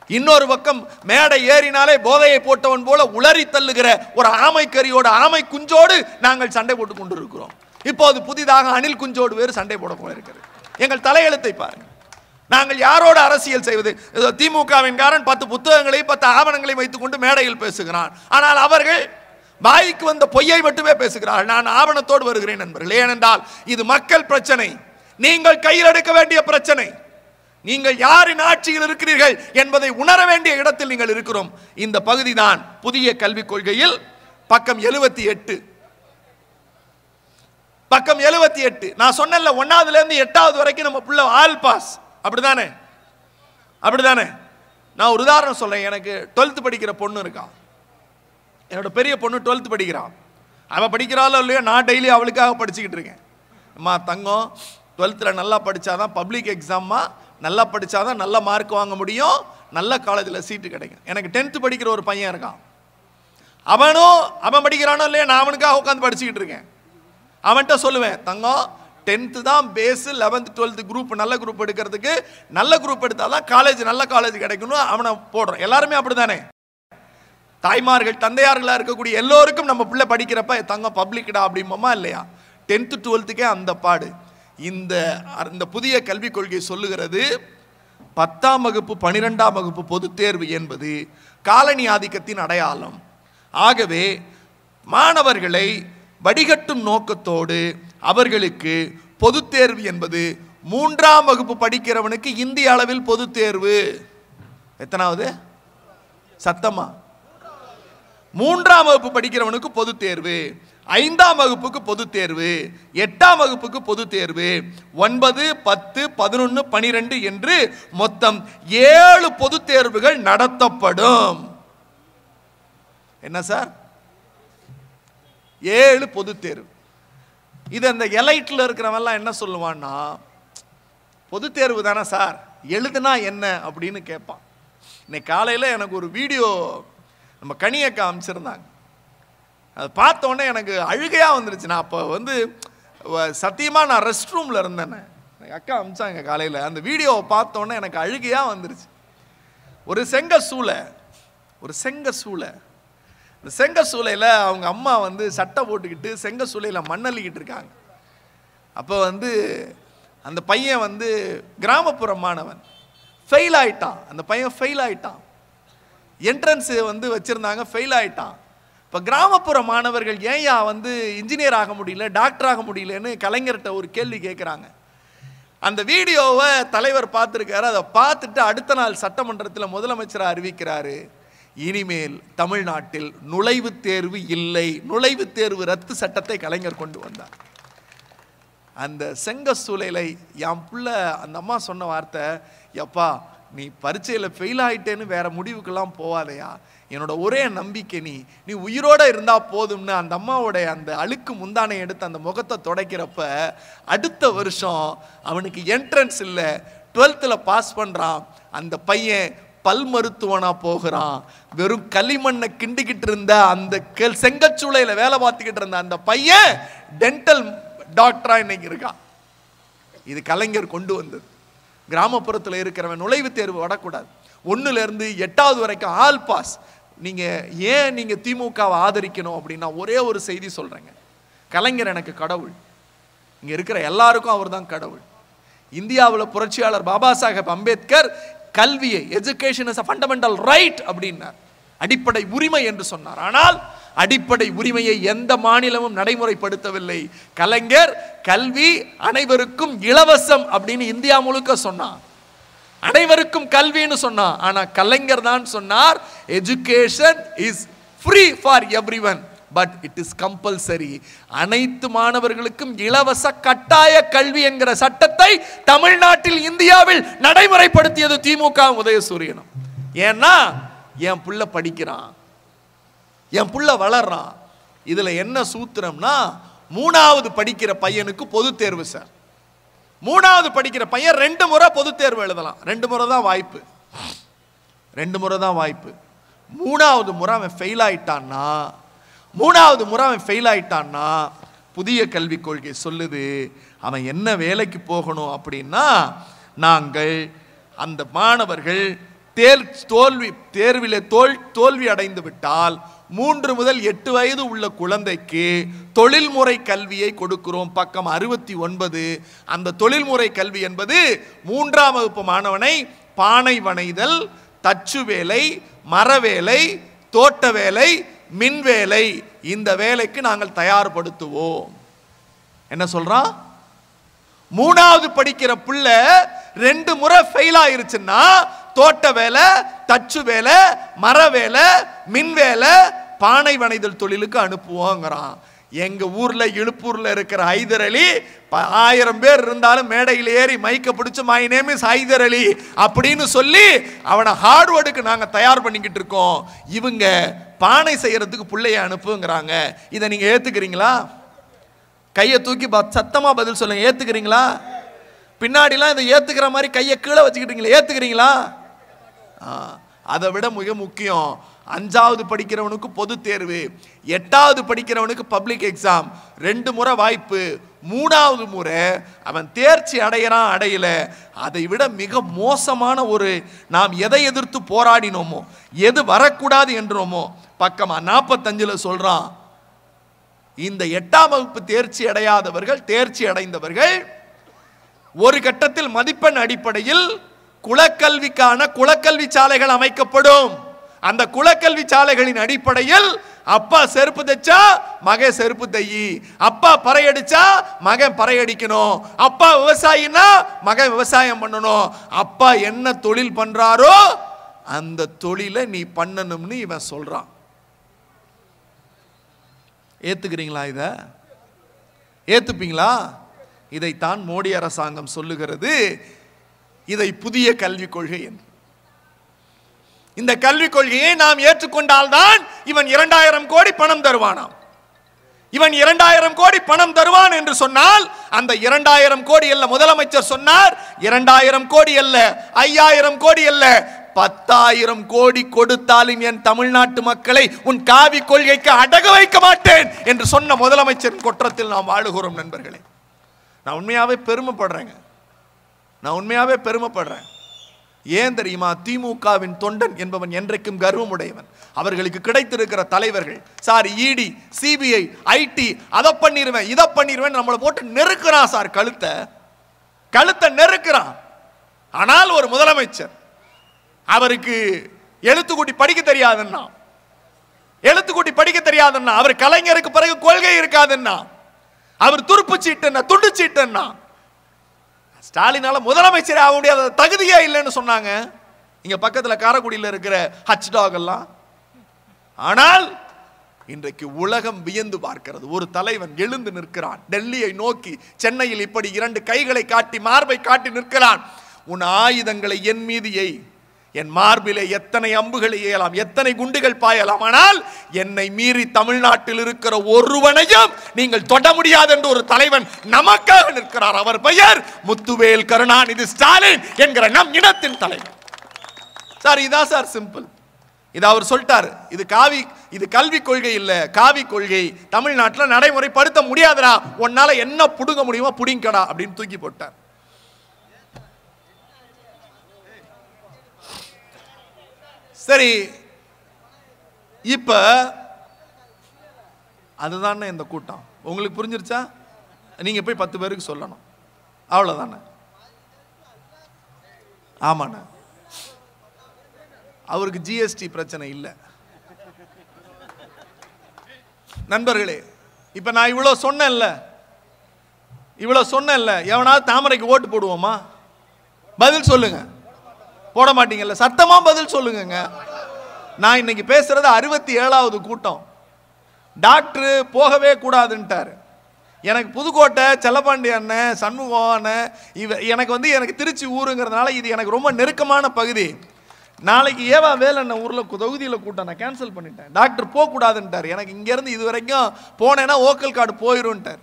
Speaker 1: இன்னொரு பக்கம் மேடை ஏறினாலே போதையை போட்டவன் போல உளறி தள்ளுகிற ஒரு ஆமைக்கறியோட ஆமை குஞ்சோடு நாங்கள் சண்டை போட்டுக் கொண்டிருக்கிறோம். இப்போது புதிதாக அணில் குஞ்சோடு வேறு சண்டை போட போல இருக்கிறது. எங்கள் தலையெழுத்தை பாருங்கள். நாங்கள் யாரோட அரசியல் செய்வது? திமுகவின் காரன் 10 புத்தகங்களை 10 ஆவணங்களை வைத்துக் கொண்டு மேடையில் பேசுகிறான். ஆனால் அவர்கள் வாய்க்கு வந்த பொய்யை மட்டுமே பேசுகிறார்கள். நான் ஆவணத்தோடு வருகிறேன் நண்பர்கள். ஏனென்றால் இது மக்கள் பிரச்சனை, நீங்கள் கையில் எடுக்க வேண்டிய பிரச்சனை. நீங்கள் யாரின் ஆட்சியில் இருக்கிறீர்கள் என்பதை உணர வேண்டிய இடத்தில் நீங்கள் இருக்கிறோம். இந்த பகுதி தான் புதிய கல்விக் கொள்கையில் பக்கம் 78. பக்கம் 78 நான் சொன்னேன்ல, 1வதுல இருந்து 8வது வரைக்கும் நம்ம புள்ள ஆல் பாஸ். அப்படிதானே? அப்படிதானே? நான் ஒரு உதாரணம் சொல்றேன். எனக்கு 12th படிக்கிற பொண்ணு இருக்கா. என்னோட பெரிய பொண்ணு 12th படிக்கிறான். அவள் படிக்கிறாளோ இல்லையோ, நான் டெய்லி அவளுக்காக படிச்சுக்கிட்டு இருக்கேன். அம்மா தங்கம், 12th நல்லா படித்தாதான் பப்ளிக் எக்ஸாம்மா, நல்லா படித்தாதான் நல்ல மார்க் வாங்க முடியும், நல்ல காலேஜில் சீட்டு கிடைக்கும். எனக்கு 10th படிக்கிற ஒரு பையன் இருக்கான். அவன் படிக்கிறானோ இல்லையோ, நான் அவனுக்காக உட்காந்து படிச்சுக்கிட்டு இருக்கேன். அவன்கிட்ட சொல்லுவேன், தங்கம் 10th தான் பேஸு, 11th 12th குரூப் நல்ல குரூப் எடுக்கிறதுக்கு, நல்ல குரூப் எடுத்தால் தான் காலேஜ் நல்ல காலேஜ் கிடைக்கணும். அவனை போடுறோம். எல்லாருமே அப்படி தானே? தாய்மார்கள் தந்தையார்களாக இருக்கக்கூடிய எல்லோருக்கும் நம்ம பிள்ளை படிக்கிறப்ப தங்கம் பப்ளிக்டா அப்படிம்போமா இல்லையா? 10th 12th அந்த பாடு. இந்த புதிய கல்விக் கொள்கை சொல்லுகிறது, 10ஆம் வகுப்பு 12ஆம் வகுப்பு பொதுத் தேர்வு என்பது காலனி ஆதிக்கத்தின் அடையாளம். ஆகவே மாணவர்களை வடிகட்டும் நோக்கத்தோடு அவர்களுக்கு பொதுத் தேர்வு என்பது 3ஆம் வகுப்பு படிக்கிறவனுக்கு இந்திய அளவில் பொது தேர்வு. எத்தனாவது? சத்தமா. 3ஆம் வகுப்பு படிக்கிறவனுக்கு பொது தேர்வு, 5ஆம் வகுப்புக்கு பொது தேர்வு, 8ஆம் வகுப்புக்கு பொது தேர்வு, 9, 10, 11, 12 என்று மொத்தம் 7 பொது தேர்வுகள் நடத்தப்படும். என்ன சார்? 7 பொது தேர்வு. இது அந்த எலைட்ல இருக்கிறவெல்லாம் என்ன சொல்லுவான்னா, பொது தேர்வு தானே சார், எழுதுனா என்ன அப்படின்னு கேட்பான். இன்னைக்கு காலையில் எனக்கு ஒரு வீடியோ நம்ம கனியக்கா அமைச்சிருந்தாங்க. அதை பார்த்தோன்னே எனக்கு அழுகையாக வந்துருச்சு. நான் அப்போ சத்தியமாக நான் ரெஸ்ட் ரூமில் இருந்தேன். எனக்கு அக்கா அமிச்சாங்க காலையில். அந்த வீடியோவை பார்த்தோன்னே எனக்கு அழுகையாக வந்துருச்சு. ஒரு செங்க சூளை இந்த செங்க சூளையில் அவங்க அம்மா சட்டை போட்டுக்கிட்டு செங்க சூளையில் மண்ணள்ளிக்கிட்டு இருக்காங்க. அப்போ அந்த பையன் கிராமப்புற மாணவன் ஃபெயில் ஆயிட்டான். அந்த பையன் ஃபெயில் ஆயிட்டான். என்ட்ரன்ஸ் வச்சிருந்தாங்க, ஃபெயில் ஆயிட்டான். இப்போ கிராமப்புற மாணவர்கள் ஏன்யா இன்ஜினியர் ஆக முடியல, டாக்டர் ஆக முடியலன்னு கலைஞர்கிட்ட ஒரு கேள்வி கேட்குறாங்க. அந்த வீடியோவை தலைவர் பார்த்துருக்காரு. அதை பார்த்துட்டு அடுத்த நாள் சட்டமன்றத்தில் முதலமைச்சரை அறிவிக்கிறாரு, இனிமேல் தமிழ்நாட்டில் நுழைவுத் தேர்வு இல்லை, நுழைவுத் தேர்வு ரத்து சட்டத்தை கலைஞர் கொண்டு வந்தார். அந்த செங்க சூளையில் என் பிள்ளை அந்த அம்மா சொன்ன வார்த்தை, எப்பா நீ பரீட்சையில் ஃபெயில் ஆகிட்டேன்னு வேற முடிவுக்கெல்லாம் போவாதையா, என்னோட ஒரே நம்பிக்கை நீ உயிரோட இருந்தா போதும்னு அந்த அம்மாவோடைய அந்த அழுக்கு முந்தானை எடுத்து அந்த முகத்தை துடைக்கிறப்ப அடுத்த வருஷம் அவனுக்கு என்ட்ரன்ஸ் இல்லை, 12th பாஸ் பண்றான். அந்த பையன் பல் மருத்துவனா போகிறான். வெறும் களிமண்ணை கிண்டிக்கிட்டு இருந்த அந்த செங்கச்சூளையில வேலை பார்த்துக்கிட்டு இருந்த அந்த பையன் டென்டல் டாக்டரா இன்னைக்கு இருக்கான். இது கலைஞர் கொண்டு வந்தது. கிராமப்புறத்தில் இருக்கிறவன் நுழைவுத் தேர்வு வரக்கூடாது. 1ல இருந்து 8வது வரைக்கும் ஆல் பாஸ். நீங்க திமுகவை ஆதரிக்கணும் அப்படின்னா ஒரே ஒரு செய்தி சொல்றேங்க, கலைஞர் எனக்கு கடவுள். இங்க இருக்கிற எல்லாருக்கும் அவர் தான் கடவுள். இந்தியாவில் புரட்சியாளர் பாபா சாஹேப் அம்பேத்கர் கல்வியை, education is a fundamental right அப்படின்னார், அடிப்படை உரிமை என்று சொன்னார். ஆனால் அடிப்படை உரிமையை எந்த மாநிலமும் நடைமுறைப்படுத்தவில்லை. கலைஞர் கல்வி அனைவருக்கும் இலவசம் அப்படின்னு இந்தியா முழுக்க சொன்னார், அனைவருக்கும் கல்வின்னு சொன்னார். ஆனா கலைஞர் தான் சொன்னார், education is free for everyone but it is compulsory. அனைத்து மாணவர்களுக்கும் இலவச கட்டாய கல்வி என்கிற சட்டத்தை தமிழ்நாட்டில் இந்தியாவில் நடைமுறைப்படுத்தியது திமுக உதயசூரியனும். ஏன்னா என் புள்ள படிக்கிறான், என் புள்ள வளர்றான். இதுல என்ன சூத்திரம்னா, 3வது படிக்கிற பையனுக்கு பொது தேர்வு சார். 3வது படிக்கிற பையன் 2 முறை பொது தேர்வு எழுதலாம். 2 முறை தான் வாய்ப்பு, 2 முறை தான் வாய்ப்பு. 3வது முறை அவன் ஃபெயில் ஆயிட்டான்னா, 3வது முறை அவன் ஃபெயில் ஆயிட்டான்னா புதிய கல்விக் கொள்கை சொல்லுது அவன் என்ன வேலைக்கு போகணும் அப்படின்னா, நாங்கள் அந்த மாணவர்கள் தேர்விலே தோல்வி அடைந்து விட்டால் 3 முதல் 8 வயது உள்ள குழந்தைக்கு தொழில்முறை கல்வியை கொடுக்கிறோம். பக்கம் 69. அந்த தொழில்முறை கல்வி என்பது 3ஆம் வகுப்பு மாணவனை பானை வனைதல், தச்சு வேலை, மரவேலை, தோட்ட வேலை, மின்வேலை, இந்த வேலைக்கு நாங்கள் தயார்படுத்துவோம். என்ன சொல்றான்? 3வது படிக்கிற பிள்ளை 2 முறை ஃபெயில் ஆயிருச்சுன்னா தோட்ட வேலை, தச்சு வேலை, மர வேலை, மின் வேலை, பானை வனைதல் தொழிலுக்கு அனுப்புவோங்கிறான். எங்க ஊர்ல இழுப்பூர்ல இருக்கிற ஹைதர் அலி 1000 பேர் இருந்தாலும் மேடையில் ஏறி மைக்க பிடிச்சு மை நேம் இஸ் ஹைதர் அலி அப்படின்னு சொல்லி அவனை ஹார்ட்வேர்டுக்கு நாங்க தயார் பண்ணிக்கிட்டு இருக்கோம். இவங்க பானை செய்யறதுக்கு பிள்ளைய அனுப்புங்கிறாங்க. இதை நீங்க ஏத்துக்கிறீங்களா? கையை தூக்கி சத்தமா பதில் சொல்லுங்க. ஏத்துக்கிறீங்களா? பின்னாடிலாம் இதை ஏத்துக்கிற மாதிரி கையை கீழே வச்சுக்கிட்டீங்களா? ஏத்துக்கிறீங்களா? அதை விட மிக முக்கியம், 5வது படிக்கிறவனுக்கு பொது தேர்வு, 8வது படிக்கிறவனுக்கு பப்ளிக் எக்ஸாம், 2 முறை வாய்ப்பு. 3வது முறை அவன் தேர்ச்சி அடையிறான் அடையல, அதை விட மிக மோசமான ஒரு நாம் எதை எதிர்த்து போராடினோமோ, எது வரக்கூடாது என்றோமோ, பக்கம் 45 சொல்றான், இந்த 8ஆம் வகுப்பு தேர்ச்சி அடையாதவர்கள், தேர்ச்சி அடைந்தவர்கள் ஒரு கட்டத்தில் மதிப்பெண் அடிப்படையில் குலக்கல்விக்கான குலக்கல்வி சாலைகள் அமைக்கப்படும். அந்த குலக்கல்வி சாலைகளின் அடிப்படையில் அப்பா செருப்பு தைச்சா மகன் செருப்பு தையி, அப்பா பறையடிச்சா மகன் பறையடிக்கணும், அப்பா விவசாயினா மகன் விவசாயம் பண்ணணும், அப்பா என்ன தொழில் பண்றாரோ அந்த தொழிலை நீ பண்ணணும்னு இவன் சொல்றான். ஏத்துக்கிறீங்களா? இத ஏத்துப்பீங்களா? இதைத்தான் மோடி அரசாங்கம் சொல்லுகிறது, இதை புதிய கல்விக் கொள்கை என்று. இந்த கல்விக் கொள்கையை நாம் ஏற்றுக்கொண்டால்தான் இவன் 2000 கோடி பணம் தருவானாம். இவன் 2000 கோடி பணம் தருவான் என்று சொன்னால் அந்த 2000 கோடி அல்ல, முதலமைச்சர் சொன்னார் 2000 கோடி அல்ல, 5000 கோடி அல்ல, 10,000 கோடி கொடுத்தாலும் என் தமிழ்நாட்டு மக்களை உன் காவி கொள்கைக்கு அடக வைக்க மாட்டேன் என்று சொன்ன முதலமைச்சரின் குற்றத்தில் நாம் வாழுகிறோம் நண்பர்களே. நான் உண்மையாவே பெருமைப்படுறேன். ஏன் தெரியுமா? திமுகவின் தொண்டன் என்பவன் என்றைக்கும் கர்வம் உடையவன். அவர்களுக்கு கிடைத்திருக்கிற தலைவர்கள் சார் இடி, சிபிஐ, ஐடி, அதை பண்ணிடுவேன் இதை பண்ணிடுவேன் நம்மளை போட்டு நெருக்கிறான் சார், கழுத்தை நெருக்கிறான். ஆனால் ஒரு முதலமைச்சர், அவருக்கு எழுத்துக்கூட்டி படிக்க தெரியாதுன்னா, அவர் கலைஞருக்கு பிறகு கொள்கை இருக்காதுன்னா, அவர் துருப்பு சீட்டுன்னா, துண்டு சீட்டுன்னா, ஸ்டாலினால முதலமைச்சர் ஆக முடியாத தகுதியே இல்லைன்னு சொன்னாங்க இங்க பக்கத்துல காரைக்குடியில் இருக்கிற ஹச்டாக் எல்லாம். ஆனால் இன்றைக்கு உலகம் வியந்து பார்க்கிறது. ஒரு தலைவன் எழுந்து நிற்கிறான், டெல்லியை நோக்கி, சென்னையில் இப்படி 2 கைகளை காட்டி மார்பை காட்டி நிற்கிறான். உன் ஆயுதங்களை என் மீது எய், என் மார்பிலே எத்தனை அம்புகளை ஏயலாம், எத்தனை குண்டுகள் பாயலாம், ஆனால் என்னை மீறி தமிழ்நாட்டில் இருக்கிற ஒருவனையும் நீங்கள் தொட முடியாது என்று ஒரு தலைவன் நமக்காக நிற்கிறார். அவர் பெயர் முத்துவேல் கருணாநிதி ஸ்டாலின் என்கிற நம் இனத்தின் தலைவர். சார் இதான் சார் சிம்பிள். இது அவர் சொல்லிட்டார். இது கல்வி கொள்கை இல்ல, காவி கொள்கை. தமிழ்நாட்டில் நடைமுறைப்படுத்த முடியாதுடா, உன்னால என்ன புடுங்க முடியுமோ புடிங்கடா அப்படின்னு தூக்கி போட்டார். சரி, இப்ப அதுதானே இந்த கூட்டம். உங்களுக்கு புரிஞ்சிருச்சா? நீங்க போய் 10 பேருக்கு சொல்லணும், அவ்வளவுதானே. ஆமாண்ணா, அவருக்கு ஜிஎஸ்டி பிரச்சனை இல்லை. நண்பர்களே, இப்ப நான் இவ்வளவு சொன்னேன்ல, எவனாவது தாமரைக்கு ஓட்டு போடுவோமா? பதில் சொல்லுங்க. போட மாட்டீங்கல்ல, சத்தமா பதில் சொல்லுங்க. நான் இன்னைக்கு பேசுறது 67வது கூட்டம். டாக்டர் போகவே கூடாதுன்ட்டாரு. எனக்கு புதுக்கோட்டை, செல்லப்பாண்டி அண்ணன், சண்முகம் அண்ணன், எனக்கு திருச்சி ஊருங்கிறதுனால இது எனக்கு ரொம்ப நெருக்கமான பகுதி. நாளைக்கு ஏவா வேலண்ணன் ஊரில் தொகுதியில் கூட்டம் நான் கேன்சல் பண்ணிட்டேன். டாக்டர் போகக்கூடாதுன்ட்டார். எனக்கு இங்கேருந்து இது வரைக்கும் போனேன்னா ஓக்கல் கார்டு போயிடும்ட்டார்.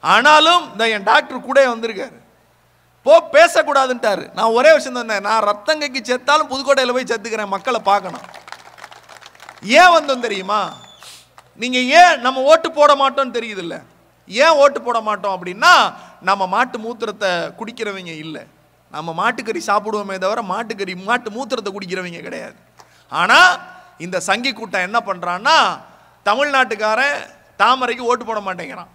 Speaker 1: ஆனாலும் இந்த என் டாக்டர் கூட வந்திருக்காரு, பேசக்கூடாதுன்ட்டாரு. நான் ஒரே விஷயம் தான், நான் ரத்தங்கைக்கு செத்தாலும் புதுக்கோட்டையில் போய் செத்துக்கிறேன், மக்களை பார்க்கணும். ஏன் வந்தோம் தெரியுமா? நீங்க ஏன் நம்ம ஓட்டு போட மாட்டோம் தெரியுது இல்ல? ஏன் ஓட்டு போட மாட்டோம் அப்படின்னா, நம்ம மாட்டு மூத்திரத்தை குடிக்கிறவங்க இல்லை. நம்ம மாட்டுக்கறி சாப்பிடுவோமே தவிர மாட்டு மூத்திரத்தை குடிக்கிறவங்க கிடையாது. ஆனா இந்த சங்கி கூட்டம் என்ன பண்றான்னா, தமிழ்நாட்டுக்காரன் தாமரைக்கு ஓட்டு போட மாட்டேங்கிறான்,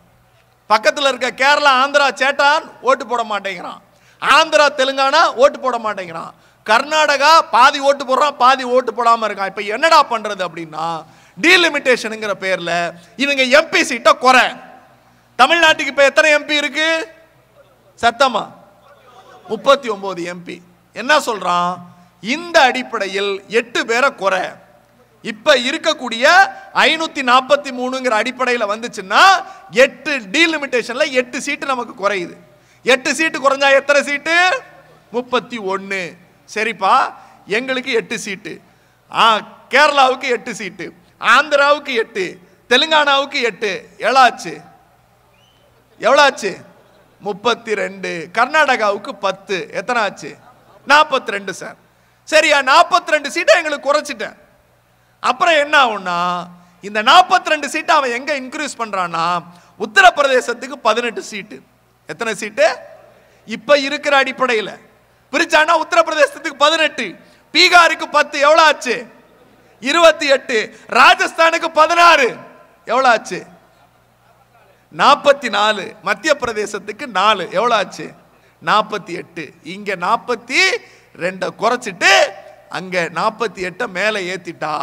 Speaker 1: பக்கத்தில் இருக்க கேரளா, ஆந்திரா சேட்டான் ஓட்டு போட மாட்டேங்கிறான், ஆந்திரா தெலுங்கானா ஓட்டு போட மாட்டேங்கிறான், கர்நாடகா பாதி ஓட்டு போடுறான், பாதி ஓட்டு போடாம இருக்கான். இப்ப என்னடா பண்றது அப்படின்னா, டீலிமிட்டேஷன்ங்கிற பேர்ல இவங்க எம்பி சீட்டை குறை. தமிழ்நாட்டுக்கு இப்ப எத்தனை எம்பி இருக்கு? சத்தமா 39 எம்பி. என்ன சொல்றான்? இந்த அடிப்படையில் 8 பேரை குறை. இப்ப இருக்கக்கூடிய 543ங்கிற அடிப்படையில் வந்துச்சுன்னா 8 டீலிமிட்டேஷன்ல 8 சீட்டு நமக்கு குறையுது. 8 சீட்டு குறைஞ்சா எத்தனை சீட்டு? 31. சரிப்பா, எங்களுக்கு 8 சீட்டு, கேரளாவுக்கு 8 சீட்டு, ஆந்திராவுக்கு 8, தெலுங்கானாவுக்கு 8, எவ்வளாச்சு? 32. கர்நாடகாவுக்கு 10, எத்தனை ஆச்சு? 42 சார். சரியா, 42 சீட்டை எங்களுக்கு குறைச்சிட்டேன். அப்புறம் என்ன ஆகும்னா, இந்த 42 சீட்டை அவன் எங்க இன்க்ரீஸ் பண்றான்னா, உத்தரப்பிரதேசத்துக்கு 18 சீட்டு. எத்தனை சீட்டு? இப்ப இருக்கிற அடிப்படையில் பிரிச்சானா உத்தரப்பிரதேசத்துக்கு 18, பீகாருக்கு 10, எவ்வளவு ஆச்சு? 28, ராஜஸ்தானுக்கு 16, எவ்வளவு ஆச்சு? 44, மத்திய பிரதேசத்துக்கு 4, எவ்வளவு ஆச்சு? 48. இங்க 42 குறைச்சிட்டு அங்க 48 மேல ஏத்திட்டா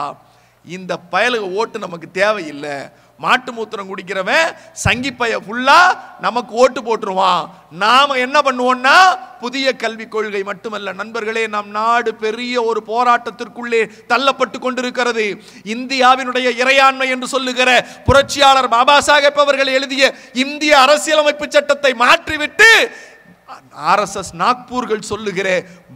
Speaker 1: இந்த பயலுக ஓட்டு நமக்கு தேவையில்லை. மாட்டு மூத்திரம் குடிக்கிறவன் சங்கிப்பைய ஃபுல்லா நமக்கு ஓட்டு போட்டுருவான். நாம என்ன பண்ணுவோம்னா புதிய கல்விக் கொள்கை மட்டுமல்ல நண்பர்களே, நம் நாடு பெரிய ஒரு போராட்டத்திற்குள்ளே தள்ளப்பட்டு கொண்டிருக்கிறது. இந்தியாவினுடைய இறையாண்மை என்று சொல்லுகிற புரட்சியாளர் பாபா சாஹேப் அவர்கள் எழுதிய இந்திய அரசியலமைப்பு சட்டத்தை மாற்றிவிட்டு ஆர்எஸ்எஸ் நாக்பூர்கள் சொல்லுகிற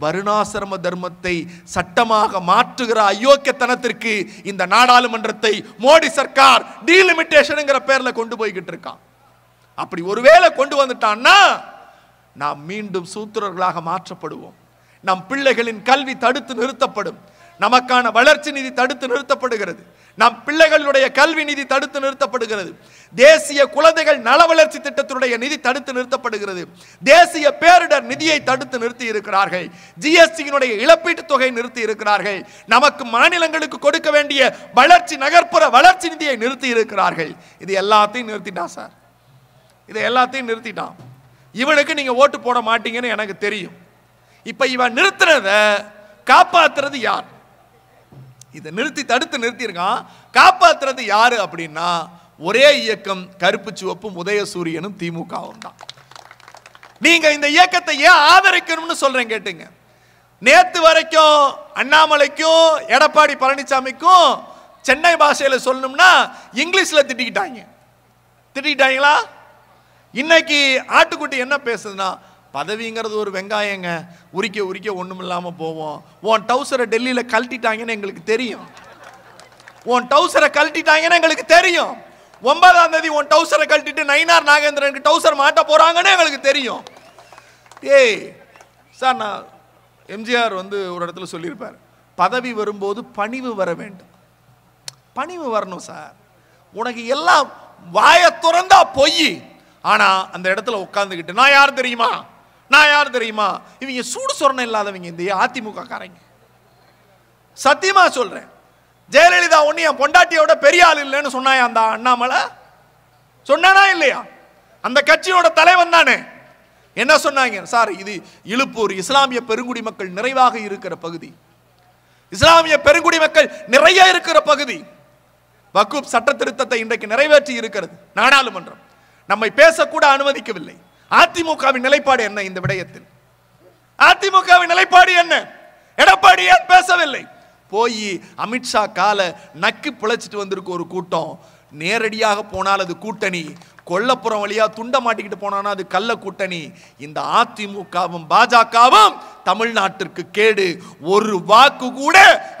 Speaker 1: வருணாசிரம தர்மத்தை சட்டமாக மாற்றுகிற அயோக்கியத்தனத்திற்கு இந்த நாடாளுமன்றத்தை மோடி சர்க்கார் டீலிமிட்டேஷன்ங்கிற பேர்ல கொண்டு போய்கிட்டு இருக்கான். அப்படி ஒருவேளை கொண்டு வந்துட்டான்னா நாம் மீண்டும் சூத்திரர்களாக மாற்றப்படுவோம். நம் பிள்ளைகளின் கல்வி தடுத்து நிறுத்தப்படும். நமக்கான வளர்ச்சி நிதி தடுத்து நிறுத்தப்படுகிறது. நம் பிள்ளைகளுடைய கல்வி நிதி தடுத்து நிறுத்தப்படுகிறது. தேசிய குழந்தைகள் நல வளர்ச்சி திட்டத்தினுடைய நிதி தடுத்து நிறுத்தப்படுகிறது. தேசிய பேரிடர் நிதியை தடுத்து நிறுத்தி இருக்கிறார்கள். ஜிஎஸ்டியினுடைய இழப்பீட்டு தொகை நிறுத்தி இருக்கிறார்கள். நமக்கு மாநிலங்களுக்கு கொடுக்க வேண்டிய வளர்ச்சி நகர்ப்புற வளர்ச்சி நிதியை நிறுத்தி இருக்கிறார்கள். இது எல்லாத்தையும் நிறுத்திட்டான் சார். இதை எல்லாத்தையும் நிறுத்திட்டான். இவனுக்கு நீங்க ஓட்டு போட மாட்டீங்கன்னு எனக்கு தெரியும். இப்ப இவன் நிறுத்துறத காப்பாத்துறது யார்? இதை நிறுத்தி தடுத்து நிறுத்தியிருக்கான். காப்பாத்துறது யாரு அப்படின்னா ஒரே இயக்கம், கருப்பு சிவப்பும் உதயசூரியனும் திமுகவும் தான். நீங்க இந்த இயக்கத்தை ஏன் ஆதரிக்கணும்னு சொல்றேன் கேட்டுங்க. நேத்து வரைக்கும் அண்ணாமலைக்கும் எடப்பாடி பழனிசாமிக்கும் சென்னை பாஷையில சொல்லணும்னா இங்கிலீஷ்ல திட்டிட்டாங்களா? இன்னைக்கு ஆட்டுக்குட்டி என்ன பேசுதுன்னா, பதவிங்கிறது ஒரு வெங்காயங்க, உரிக்க உரிக்க ஒண்ணும் இல்லாம போவோம். உன் டவுசரை டெல்லியில கழட்டிட்டாங்கன்னு எங்களுக்கு தெரியும். உன் டவுசரை கழட்டிட்டாங்கன்னு எங்களுக்கு தெரியும். 9ஆம் தேதி உன் டவுசரை கழட்டிட்டு நயினார் நாகேந்திரனுக்கு டவுசர் மாட்ட போறாங்கன்னு எங்களுக்கு தெரியும். ஏய் சார், நான் எம்ஜிஆர் ஒரு இடத்துல சொல்லியிருப்பார், பதவி வரும்போது பணிவு வர வேண்டும். பணிவு வரணும் சார். உனக்கு எல்லாம் வாய துறந்தா பொய். ஆனா அந்த இடத்துல உட்கார்ந்துக்கிட்டு நான் யார் தெரியுமா, நான் யார் தெரியுமா, இவங்க சூடு சொரணம் இல்லாதவங்க இந்த அதிமுக காரங்க. சத்தியமா சொல்றேன், ஜெயலலிதா ஒன்னு என் பொண்டாட்டியோட பெரிய ஆள் இல்லைன்னு சொன்னாயா அந்த அண்ணாமலை? சொன்னானா இல்லையா? அந்த கட்சியோட தலைவன் தானே. என்ன சொன்னாங்க சார்? இது இழுப்பூர் இஸ்லாமிய பெருங்குடி மக்கள் நிறைவாக இருக்கிற பகுதி, இஸ்லாமிய பெருங்குடி மக்கள் நிறைய இருக்கிற பகுதி. வக்ஃப் சட்ட திருத்தத்தை இன்றைக்கு நிறைவேற்றி இருக்கிறது நாடாளுமன்றம். நம்மை பேசக்கூட அனுமதிக்கவில்லை. அதிமுகவின் நிலைப்பாடு என்ன இந்த விடயத்தில்? அதிமுகவின் நிலைப்பாடு என்ன? எடப்பாடி ஏன் பேசவில்லை? போய் அமித்ஷா கால நக்கு பிழைச்சிட்டு வந்திருக்கு ஒரு கூட்டம். நேரடியாக போனால் அது கூட்டணி, கொல்லப்புறம் வழியா துண்ட மாட்டிக்கிட்டு போனானா அது கள்ள கூட்டணி. இந்த அதிமுகவும் பாஜகவும் தமிழ்நாட்டிற்கு கேடு. ஒரு வாக்கு கூட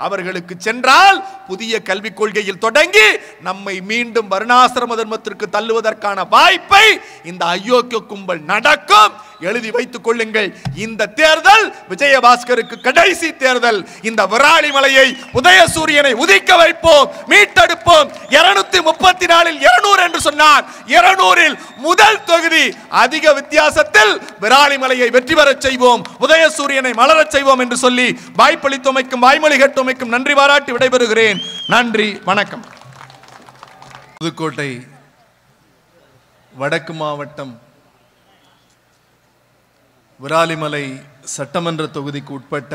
Speaker 1: அவர்களுக்கு சென்றால் புதிய கல்விக் கொள்கையில் தொடங்கி நம்மை மீண்டும் வருணாசிரம தர்மத்திற்கு தள்ளுவதற்கான வாய்ப்பை இந்த அயோக்கிய கும்பல் நடக்கும். எழுதி வைத்துக் கொள்ளுங்கள். இந்த தேர்தல் விஜயபாஸ்கருக்கு கடைசி தேர்தல். இந்த விராலிமலையை உதயசூரியனை உதிக்க வைப்போம், மீட்டெடுப்போம். 234 200 என்று சொன்னார். 200 முதல் தொகுதி அதிக வித்தியாசத்தில் விராலிமலையை வெற்றி பெறச் செய்வோம், உதயசூரியனை மலரச் செய்வோம் என்று சொல்லி வாய்ப்பளித்தமைக்கும் வாய்மொழி கேட்டமைக்கும் நன்றி பாராட்டி விடைபெறுகிறேன். நன்றி, வணக்கம். புதுக்கோட்டை வடக்கு மாவட்டம் விராலிமலை சட்டமன்ற தொகுதிக்கு உட்பட்ட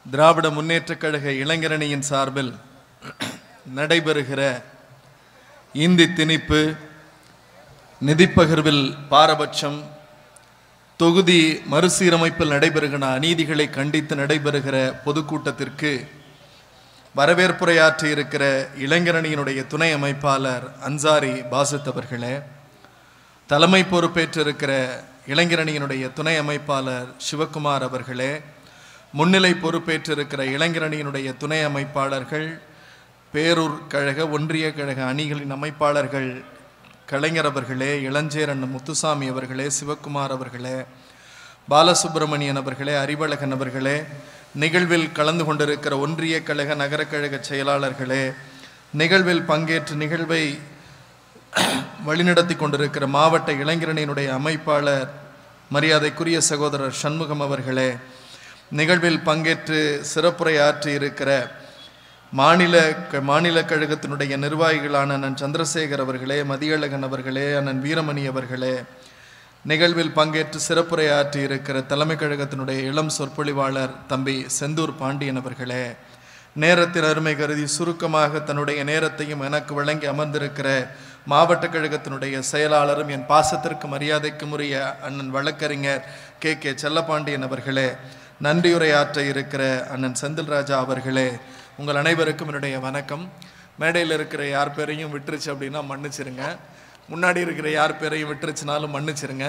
Speaker 1: திராவிட முன்னேற்றக் கழக இளைஞரணியின் சார்பில் நடைபெறுகிற இந்தி திணிப்பு, நிதிப்பகிர்வில் பாரபட்சம், தொகுதி மறுசீரமைப்பில் நடைபெறுகிற அநீதிகளை கண்டித்து நடைபெறுகிற பொதுக்கூட்டத்திற்கு வரவேற்புரையாற்றி இருக்கிற இளைஞரணியினுடைய துணை அமைப்பாளர் அன்சாரி பாசித் அவர்களே, தலைமை பொறுப்பேற்றிருக்கிற இளைஞரணியினுடைய துணை அமைப்பாளர் சிவகுமார் அவர்களே, முன்னிலை பொறுப்பேற்றிருக்கிற இளைஞரணியினுடைய துணை அமைப்பாளர்கள், பேரூர் கழக ஒன்றிய கழக அணிகளின் அமைப்பாளர்கள் கலைஞர் அவர்களே, இளஞ்சேரன் முத்துசாமி அவர்களே, சிவகுமார் அவர்களே, பாலசுப்பிரமணியன் அவர்களே, அறிவழகன் அவர்களே, நிகழ்வில் கலந்து கொண்டிருக்கிற ஒன்றிய கழக நகர கழக செயலாளர்களே, நிகழ்வில் பங்கேற்று நிகழ்வை வழிநடத்தி கொண்டிருக்கிற மாவட்ட இளைஞரணியினுடைய அமைப்பாளர் மரியாதைக்குரிய சகோதரர் சண்முகம் அவர்களே, நிகழ்வில் பங்கேற்று சிறப்புரையாற்றி இருக்கிற மாநில கழகத்தினுடைய நிர்வாகிகளான அண்ணன் சந்திரசேகர் அவர்களே, மதியழகன் அவர்களே, அண்ணன் வீரமணி அவர்களே, நிகழ்வில் பங்கேற்று சிறப்புரையாற்றி இருக்கிற தலைமை கழகத்தினுடைய இளம் சொற்பொழிவாளர் தம்பி செந்தூர் பாண்டியன் அவர்களே, நேரத்தின் அருமை கருதி சுருக்கமாக தன்னுடைய நேரத்தையும் எனக்கு வழங்கி அமர்ந்திருக்கிற மாவட்ட கழகத்தினுடைய செயலாளரும் என் பாசத்திற்கு மரியாதைக்கும் உரிய அண்ணன் வழக்கறிஞர் கே செல்லப்பாண்டியன் அவர்களே, நன்றியுரையாற்ற இருக்கிற அண்ணன் செந்தில்ராஜா அவர்களே, உங்கள் அனைவருக்கும் என்னுடைய வணக்கம். மேடையில் இருக்கிற யார் பேரையும் விட்டுருச்சு அப்படின்னா மன்னிச்சிருங்க, முன்னாடி இருக்கிற யார் பேரையும் விட்டுருச்சுனாலும் மன்னிச்சிருங்க.